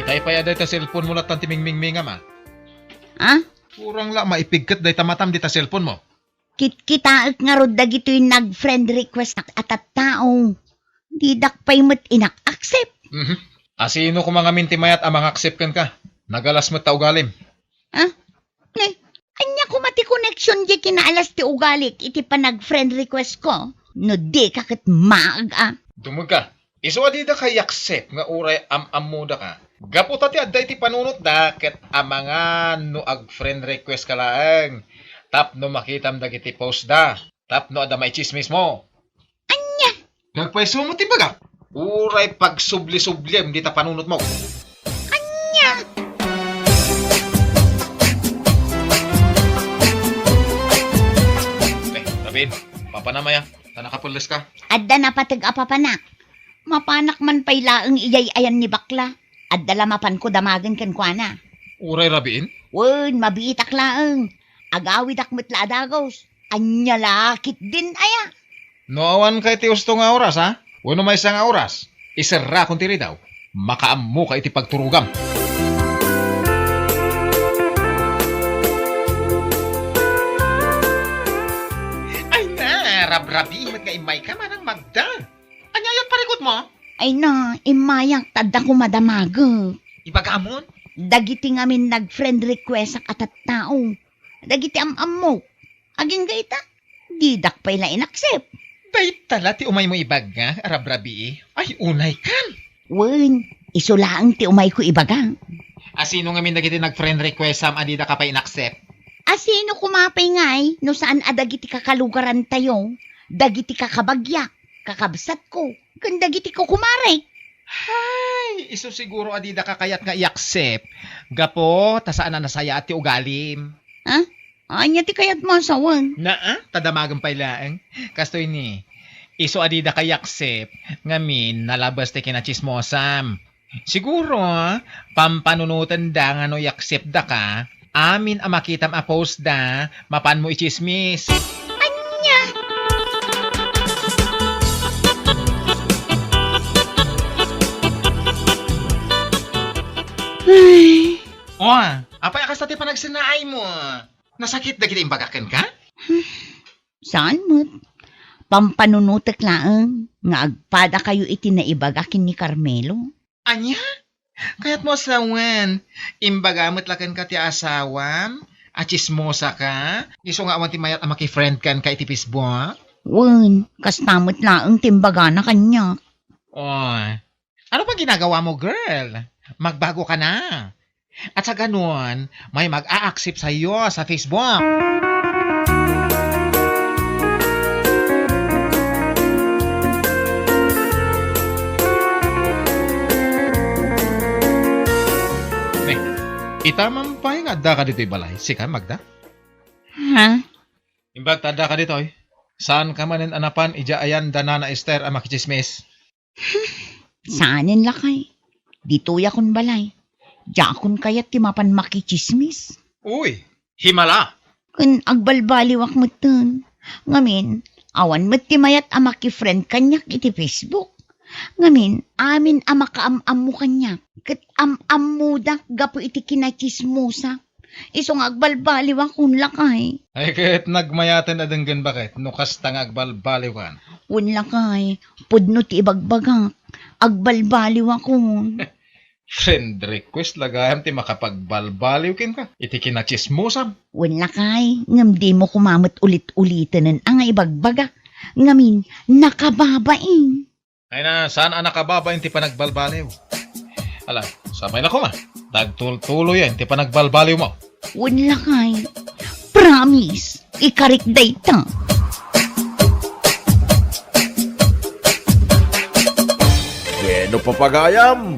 Itay pa yaday ta cellphone mo latan timingmingminga ma. Ha? Kurang la maipigkat day tamatam dita cellphone mo. Kitaak nga rod dagitoy nag-friend request at tao. Di dakpay mo't inak-accept. Asino ko mga mintimayat amang accept ka? Nagalas mo taugalim. Ha? Anya ko mati connection di kinaalas ti ugalik iti pa nag-friend request ko. No di kakit maag. Dumog ka. Isuadi da kay accept nga uray am-amu da ka. Gaputa ti adday ti panunot da ket amanga no ag friend request ka laeng. Tapno makitam dagiti post da. Tapno ada may chismis mo. Anya? Nagpaiso mo ti baga. Uray pag subli-subliem di ta panunot mo. Anya? David, papanamaya. Tanakapulis ka. Adda na patag apapanak. Mapanak man pay laeng iyay ayan ni bakla. At dalamapan ko damagan kan kwa na. Uray rabiin? Wen, mabitak laeng. Agawid akmet la adagos. Anya lakit din aya. Noawan kay ti usto nga oras, ha? Wano may isang oras. Isara kung tiri daw. Makaammo ka iti pagturugam. Ay na, rabrabimat nga imay ka manang Magda. Anyayat parikot mo? Ay na, imayak tada ko madamaga. Ibagamon? Dagiti ngamin nag-friend request ak atat tao. Dagiti am-am mo. Aging gaita, didak pa ila inaccept. Day tala ti umay mo ibag nga, rabrabi. Ay, unay kan. Wen, isulaang ti umay ko ibagang. Asino nga min dagiti nag-friend request sam adida ka pa inaccept? Asino kumapay ngay, no saan adagiti kakalugaran tayo, dagiti kakabagyak, kakabsat ko, kan dagiti ko kumare. Ay, iso siguro adida ka kayat nga i-accept. Gapo, tasaan na nasaya ti ugalim. Ha? Anya ti kayat mo asawan. Tadamagan pa ilaang. Kastoy ni, iso adida ka i-accept, ngamin nalabas ti kinachismosam. Siguro, pampanunutan da nga no i-accept da ka, amin ang makitam a post da, mapan mo i-chismis. Anya? Ay. Apay akas tati pa nagsinaay mo. Nasakit da kita imbagakan ka? Saan mo? Pampanunutek laang, nga agpada kayo iti naibagakin ni Carmelo. Anya? Kaya't mo asawan, imbagamot lakan ka ti asawam, at chismosa ka, iso nga awan ti mayat ang makifriend kan ka iti Facebook? Wen, kastamot laang timbaga na kanya. Ano bang ginagawa mo, girl? Magbago ka na. At sa ganun, may mag-a-accept sa iyo sa Facebook. Itamang pa nga da ka dito balay. Sika, Magda? Ha? Imbag tada ka dito Saan ka manin anapan ija ayan danana Esther ang makichismis? Saanin lakay? Dito yakon balay. Jakon kayat ti mapan makichismis. Uy, himala! Kun agbalbaliwak mo tun. Ngamin, awan mo ti mayat ang makifriend kanyak iti Facebook. Ngamin, amin ang makaam-am mo kanyak. Kat am-am mo da gapo iti kinachismosa. Isong agbalbaliwak kun lakay. Ay kahit nagmayatan na denggan bakit? Nukas tang agbalbaliwan. Un lakay, pudno ti ibagbagak. Agbalbaliwak kun. Friend request lagayam ti makapagbalbaliw kin ka. Iti kinachismosam. Un lakay, ngam di mo kumamot ulit-ulitanan ang ibagbagak. Ngamin, nakababain. Ay na, saan ang nakababa ti panagbalbaliw? Ala, sabay na ko ma. Dagtul-tulo yan, ti panagbalbaliw mo. Wala kay. Promise, ikarik data. Bueno papagayam,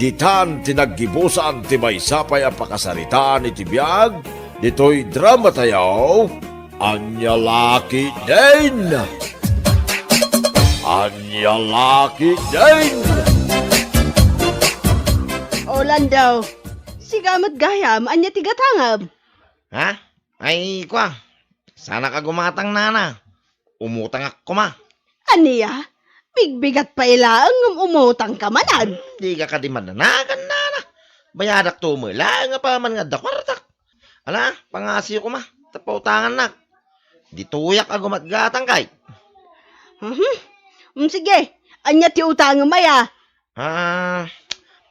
ditan tinaggibusan ti may sapay ang pakasaritaan iti biyag, dito'y drama tayaw, Anya Laki din! Anya Laki din! Orlando, sigamat gayam, anya tigatangam. Ha? Ay, kwa. Sana ka gumatang nana. Umutang ako ma. Aniya, bigbigat pa ilaang umutang ka manan. Di ka kadimadanagan nana. Bayadak tumula nga pa man nga dakwartak. Ala, pangasiyo ko ma. Tapautangan na. Di tuyak ka gumatgatang kay. Sige, anya ti utang maya.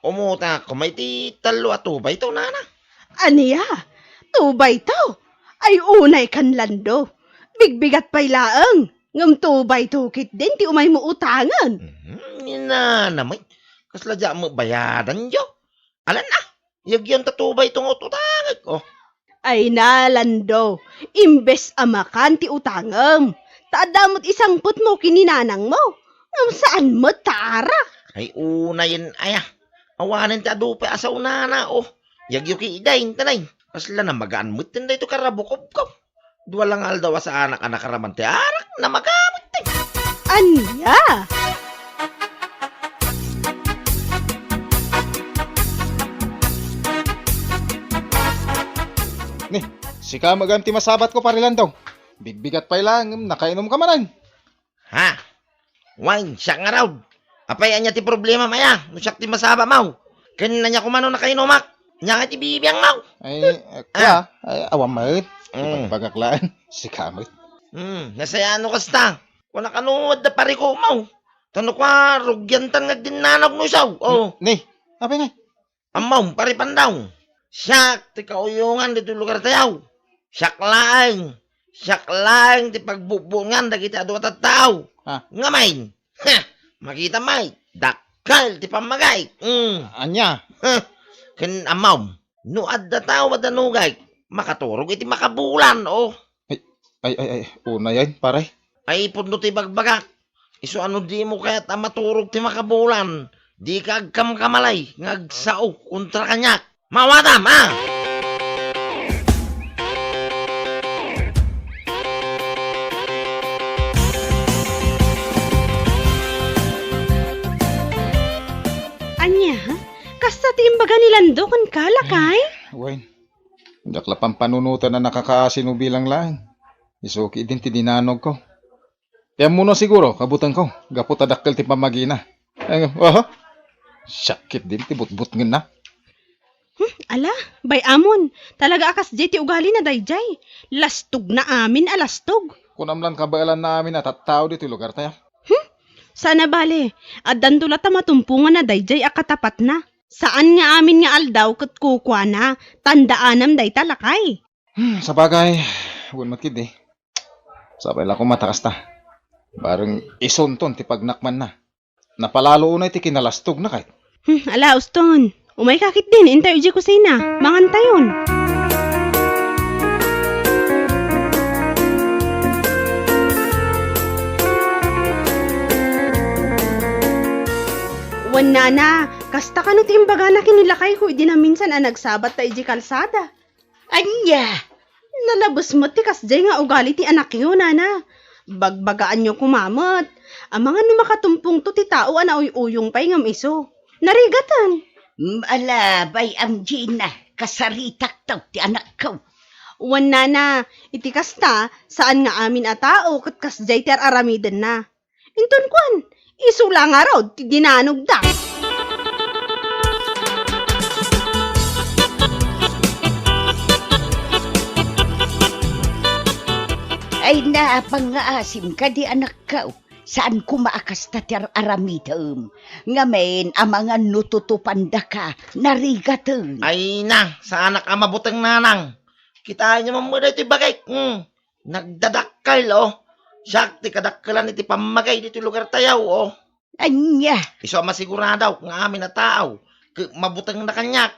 Umutang ako may ti talo at tubay ito nana. Aniya, tubay to. Ay unay kan lando. Bigbigat pa ilaang. Ngam tubay tukit din ti umay mo utangan. Namay. Kasladya mo bayadan yo. Alan na. Yagyan tatubay itong utangan ko. Ay na, lando. Imbes amakan ti utangam. Taadamot isang put mo kininanang mo. Ngam saan mo tara? Ay unayin aya. Awanin ti adupe asaw nana Yagyo ki idayin tanay. Kasla na magaan mo tinday ito karabukob ko. Dua lang aldaw sa anak-anak karaman ti arak na magamit ti. Anya? Ni, si ka maganti masabat ko parilan daw. Bigbigat pa lang, nakainom ka manan. Ha? Wine, siya nga raw. Apay anya ti problema maya. Nusak ti masaba mau. Kanina niya kumano na kayo numak. Nya nga ti bibiyang mau. Ay, awam maut. Pagaklaan, si kamot. Nasayano kasta. Wala kanuod na pari ko mau. Tano ka, rugyantan nga dinanog no isaw. Oh. Ni, apa nga? Amaw, pari pandaw. Siyak, ti kauyungan dito lugar tayaw. Siyak lang, ti pagbubungan da kita adu at tao. Ngamain. Ha, makita may. Dakal, ti pamagay. Anya? Ken amaw, nuad da tao madanugay. Makaturog iti makabulan, oh. Ay, una yan, pare. Ay, puno ti bagbagak. Iso ano di mo kaya't maturog ti makabulan. Di ka agkam-kamalay, ngagsao, kontra kanyak. Mawadam, ha? Anya, kasta ti imbaga nilando kan kalakay? Wine, dakla pang panunutan na nakakaasinubilang lang. Isuki din ti dinanog ko. Kaya muna siguro, kabutan ko. Gapot adakkel ti pamagina. Ay, sakit din ti butbut ngin na. Ala, bay amon. Talaga akas jay ti ugali na dayjay. Lastog na amin alastog. Kunamlan kabailan namin at tao dito lugar tayo. Sana bale, addan tulata matumpungan na dayjay akatapat na. Saan nga amin nga aldaw kat kukwa na, tandaanam day talakay. Sa bagay, huwag matkid eh. Sabay lang ko matakas ta. Barang isunton ti pagnakman na. Napalalo unay ti kinalastog na kahit. Ala, uston. Umay kakit din, intay uji kusina. Mangantayon. Wan na, kasta ka no ti imbaga na kinilakay ko, idi na minsan nagsabat ta iji kalsada. Anya! Nalabos mo ti kasjay nga ugali ti anak yun, nana. Bagbagaan nyo kumamot. Ang mga numakatumpong to ti tao ana uyuyong pa'y ngam iso. Narigatan. Ala, bay am Gina, kasaritak taw ti anak ko. Wan nana, iti kasta, saan nga amin a tao kat kasjay ti aramiden na. Inton kwan, iso lang araw ti dinanog da. Ay na, pangaasim ka di anak ko. Saan kumaakas ta ti aramidem. Ngamen, ang mga nututupanda ka, narigaten. Ay na, sa anak ang mabutang nanang. Kitaan niyo mamuna ito bagay. Nagdadakkal, oh. Siyak, ti kadakkalan iti pamagay dito lugar tayaw, oh. Anya. Iso masiguradaw nga amin na tao. Mabutang na kanyak.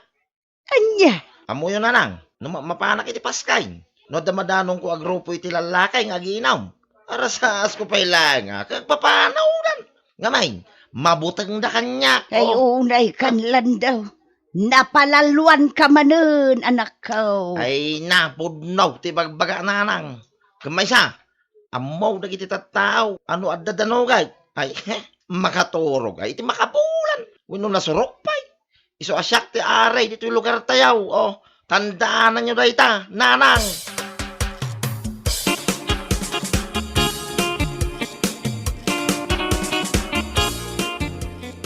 Anya. Amo yun nanang, mapanak iti paskay. No damadanong ko agrupo iti lalakay nga ginaw. Arasas ko pa'y lang, kagpapanawran. Ngamay, mabutang na kanyak. Ay, unay kanlan daw. Napalaluan ka manen, anak ko. Ay, napudnaw, ti bagbaga nanang. Kamay sa, amaw na kiti tattao, ano at dadanogay. Ay, makaturog, ay, iti makabulan. Wino nasurok pa'y. Iso asyak ti aray, dito yung lugar tayaw, oh. Tandaan nyo dayta, nanang.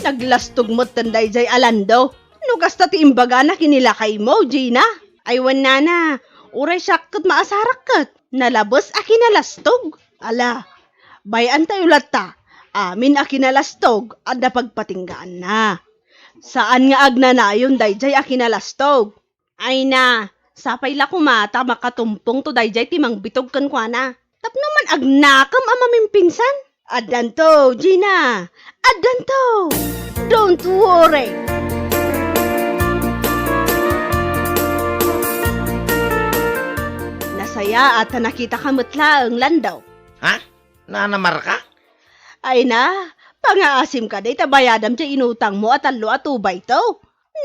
Naglastog mo't tanday jay alando. Nugas ta ti imbaga na kinilakay mo, Gina. Ay wan nana, uray syakot maasarak kat. Nalabos a kinalastog. Ala, bayan tayo latta. Amin a kinalastog at napagpatinggaan na. Saan nga agnanayon dayjay a kinalastog? Ay na, sapay la kumata makatumpong to dayjay timang bitog kan kwa na. Tap naman agnakam amaming pinsan. Adanto, Gina. Adanto. Don't worry. Nasaya at nakita ka mutla ang landaw. Ha? Nanamar ka? Ay na, pangaasim ka day tabayadam dya inutang mo at talo at ubay to.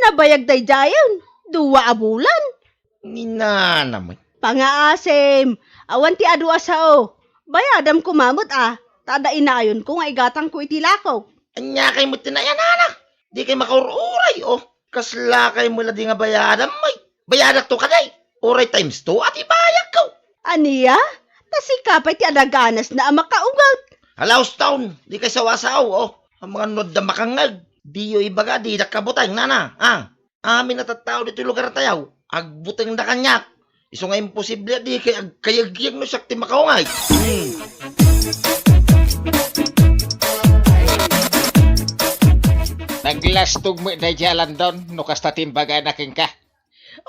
Nabayag day jayan, 2 a bulan. Nina naman. Pangaasim, awan ti adu asao. Bayadam kumamot tada inayon ko nga igatang ko itilakaw. Anya kay mo tinayan, anak. Di kay makaururay, oh. Kasla kay mula di nga bayadam, may. Bayadak to kaday. Oray times 2 at ibayag ko. Aniya? Nasikapay ti adaganas na ang makaugat. Halaos taon, di kay sawasaw, oh. Ang mga nod na makangag. Di yo ibaga, di nakabutang, nana. Amin natatao dito yung lugar tayaw. Agbutang na kanyak. Iso nga imposible, di kay agkayagyag no sakti makaungay. Naglastog mo na jalan doon, no kasta timbaga na king ka.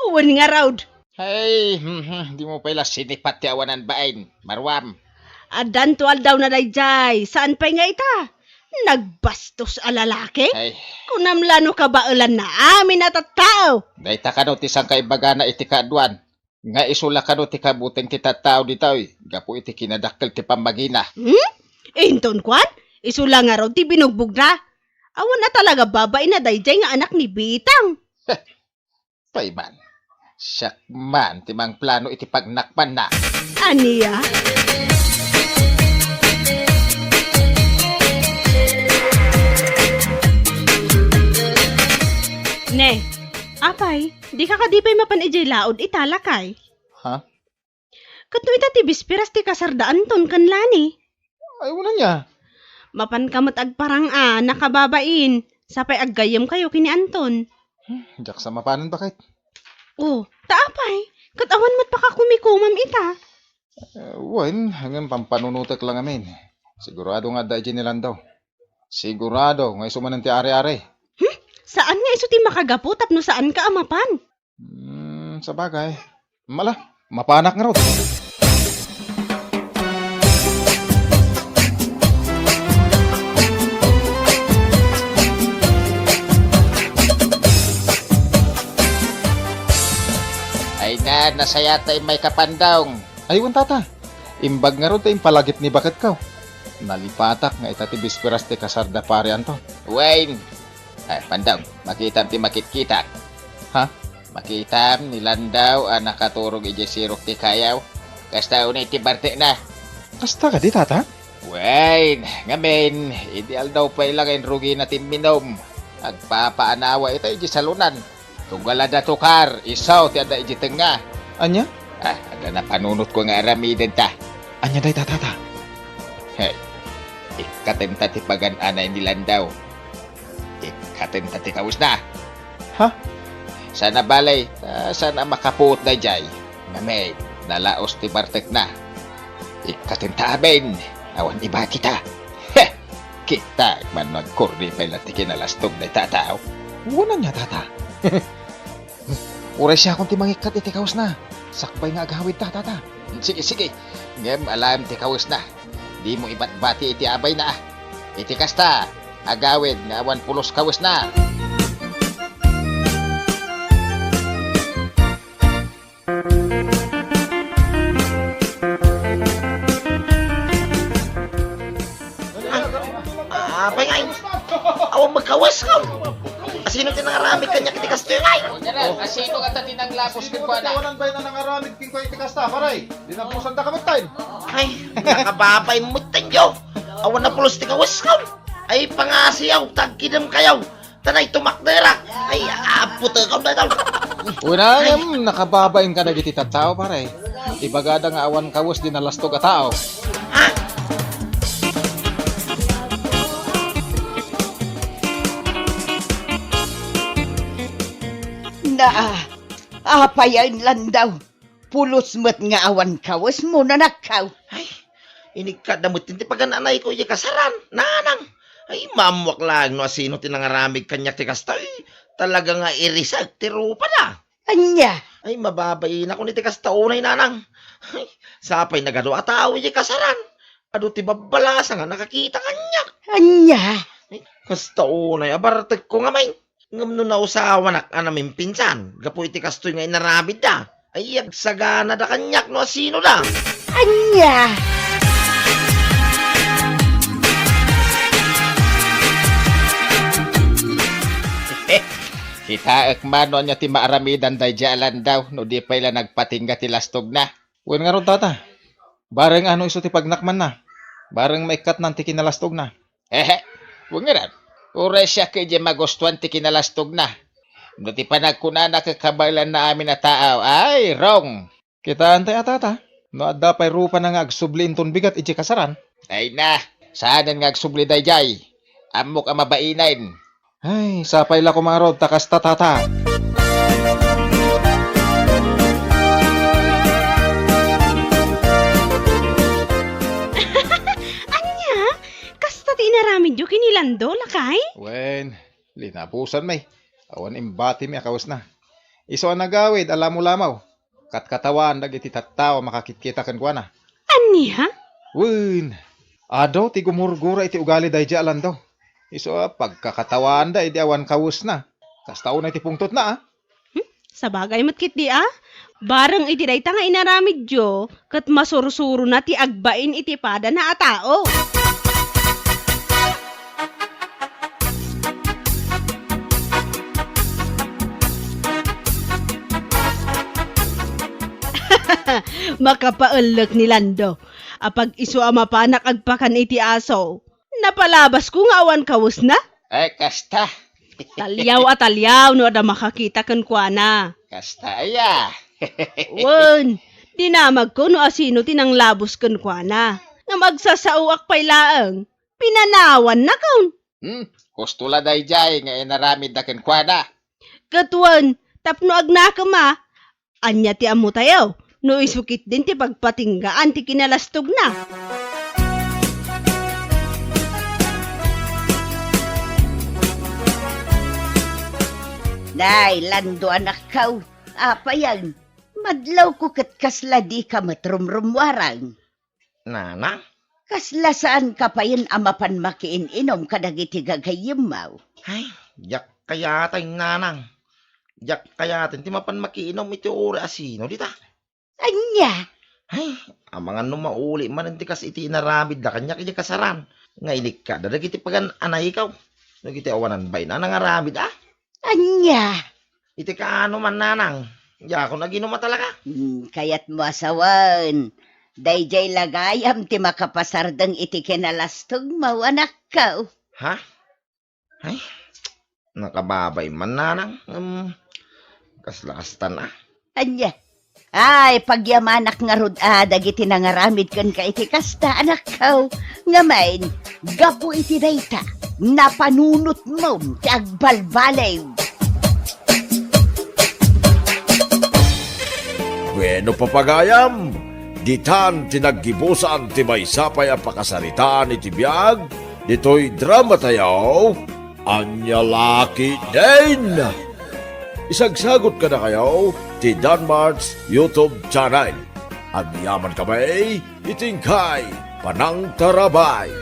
Uwan nga raud. Ay, di mo pala sinipat ti awanan bain, marwam. Adan tuwal daw na dayjay. Saan pa nga ita? Nagbastos a lalaki? Ay, Kunamlano ka ba ulan na amin na tattao? dayta ka no ti sang kaibaga na iti kaadwan. Nga isula ka no ti kabuteng kita tao ditaw. Gapo iti kinadakkel ti pamagina. Inton kwan? Isula nga raw ti binugbog na. Awan na talaga babay na dayjay nga anak ni Bitang. Payman. Siyak man, timang plano iti pagnakpan na. Aniya? Ne, apay, di ka kadipay mapan ijay laod italakay. Ha? Kato ita ti bispiras ti kasardaan ton kanlani. Ay, wala niya. Mapan kamot agparang nakababain. Sapay aggayam kayo kini Anton. Diyak sa mapanan bakit? Oh, taapay. Katawan mo't pakakumikumam ita. Wen, hanggang pampanunutek lang amin. Sigurado nga da nilan daw. Sigurado, nga isuman ti are-are. Saan nga iso ti makagapo tapno saan ka amapan? Sa bagay. Mala, mapanak nga raw. Ay na, nasaya tayo may kapandawng. Ay, wan tata. Imbag nga raw tayong palagip ni bakit ka. Nalipatak nga itati bisperas ti kasarda pare anto. Wayne. Ay, pandawng, makitam ti makit-kita. Ha? Makitam, nilandaw, nakaturog ije sirok ti kayaw. Kasta unay ti barte na. Kasta ka di tata? Wayne, ngamin, ideal daw pa ilangin rugi na minom. Agpapaanawa ito ije salunan. Tunggal ada tukar, isaw ti ada ije tenga. Anya? Ada na panunot ko nga aramiden ta. Anya day tata? Hey, ikatenta ti pagan-anay nilandaw. Ikatenta ti kaus na. Ha? Sana balay, sana makapuot na jay. Ngamin, nalaos ti bartek na. Ikatenta amin, awan iba kita. Heh, kita, manod kurdi pa ilang ti kinalastog na tataw. Wala niya tata. Uray siya akong timangikat iti kaos na. Sakbay nga agawid ta tata. Sige. Ngem, alam ti kaus na. Di mo iba't bati iti abay na. Iti kasta, agawid nga awan pulos kawas na. Apay nga, awang magkawas ka. Asino tinangaramig kanya kiti kastoy ngay? Asino ka ta tinaglapos kin ko na? Tawanan ba na nangaramid king ko iti kasta, paray? Di na pusan da kamatay. Ay, nakababay mo tanyo. Awan na pulos ti kawas ka. Ay, pangasiyaw, tagkidam kayaw. Tanay tumakdera. Ay, aputa ka na daw. Una ngam nakababain ka na giti tattao, paray. Ibagada nga awan kawas di nalastog a tao. Apayan lang daw. Pulos mo't nga awan kawas mo na nakaw. Ay, inikadamot ti pagananay ko iya kasaran. Nanang. Ay, mamwak lang no asino tinangaramig kanya ti kastoy. Talaga nga irisag ti rupa na. Anya? Ay, mababayin ako ni ti kastaunay nanang. Ay, sapay nagado ataw iya kasaran. Ado ti babalasa nga nakakita kanya. Anya? Ay, kastaunay, abartek ko nga may. Ngam no nausawan namin pinsan. Gapo iti kastoy nga inarabid da. Ay, agsagana da kanyak no asino da. Anya? Kita ekmano niya ti maaramidan day jalan daw, no di pa ila nagpatingga ti lastog na. Wen nga ron tata. Bareng ano iso ti pagnakman na. Bareng maikat nan ti kinalastog na. Huwag nga ran. Ure siya kay di magustuhan ti kinalastog na. No ti panagkuna nakakabalan na amin na tao, ay, wrong. Kita antay atata. No adda pay rupa na nga agsublin ton bigat iti kasaran. Ay na, saanan nga agsubli dayjay. Amok ang mabainain. Ay, sapay la kumarod takas tatata. Anya? Kasta ti inaramid yu kinilando, lakay? Wen, linapusan may. Awan imbati mi akawas na. Iso ang nagawid, alam mo lamaw. Katkatawan, dagiti tattao makakikita kan kwa na. Anya? Wen, adaw ti gumurgura iti ugali dayja alando. Iso pagkakatawan da, idi awan kawus na. Kastao na iti pungtot na Sa bagay matkit di Barang iti dayta nga inaramid yu, kat masursuro na ti agbain iti pada na atao. Makapaalak ni Lando. Apag iso ama panak agpakan iti aso. Napalabas ko nga awan kawus na. Ay, kasta. Talyaw no ada makakita kan kuana. Kasta aya. Wen, dinamag ko no asino tinang labos kan kuana. Nga magsasauak pay laang. Pinanawan na kaun. Kustula dayjay nga inaramid na kenkwana. Katuan, tapno agnakama. Anya ti amu tayo. No isukit din ti pagpatinggaan ti kinalastog na. Day, Lando anak kaw. Apa yan? Madlaw ko kat kasla di ka matrumrumwarang. Nana? Kasla saan ka pa yun amapan makiin-inom kadagiti gagayimaw. Ay, yak kaya tayong nanang. Yak kaya ti mapan makiinom iti uri asino, dita? Anya? Ay, ang mga numauli man hindi kas iti inaramid na kanya kaya kasaran. Nga ilik ka, dadagiti pagan anay ikaw. Nagiti awanan bay na nangaramid Anya? Iti ka ano man nanang. Ya ako naginom talaga. Kayat mo asawan. Dayjay lagayam ti makapasardang iti kinalastog mo anak kaw. Ha? Ay, nakababay man nanang. Kaslastan Anya? Ay, pagyamanak nga rod dagiti nangaramid kan ka iti kasta anak kaw. Ngamain, gapo iti dayta, napanunot mo ti agbalbalay. Bueno papagayam, ditan tinaggibusan ti maysapay a pakasaritaan iti biag, dito'y drama tayaw, anya laki din. Isagsagot ka na kayo ti Danmar's YouTube channel. Agyaman kamay, itingkay, panang tarabay.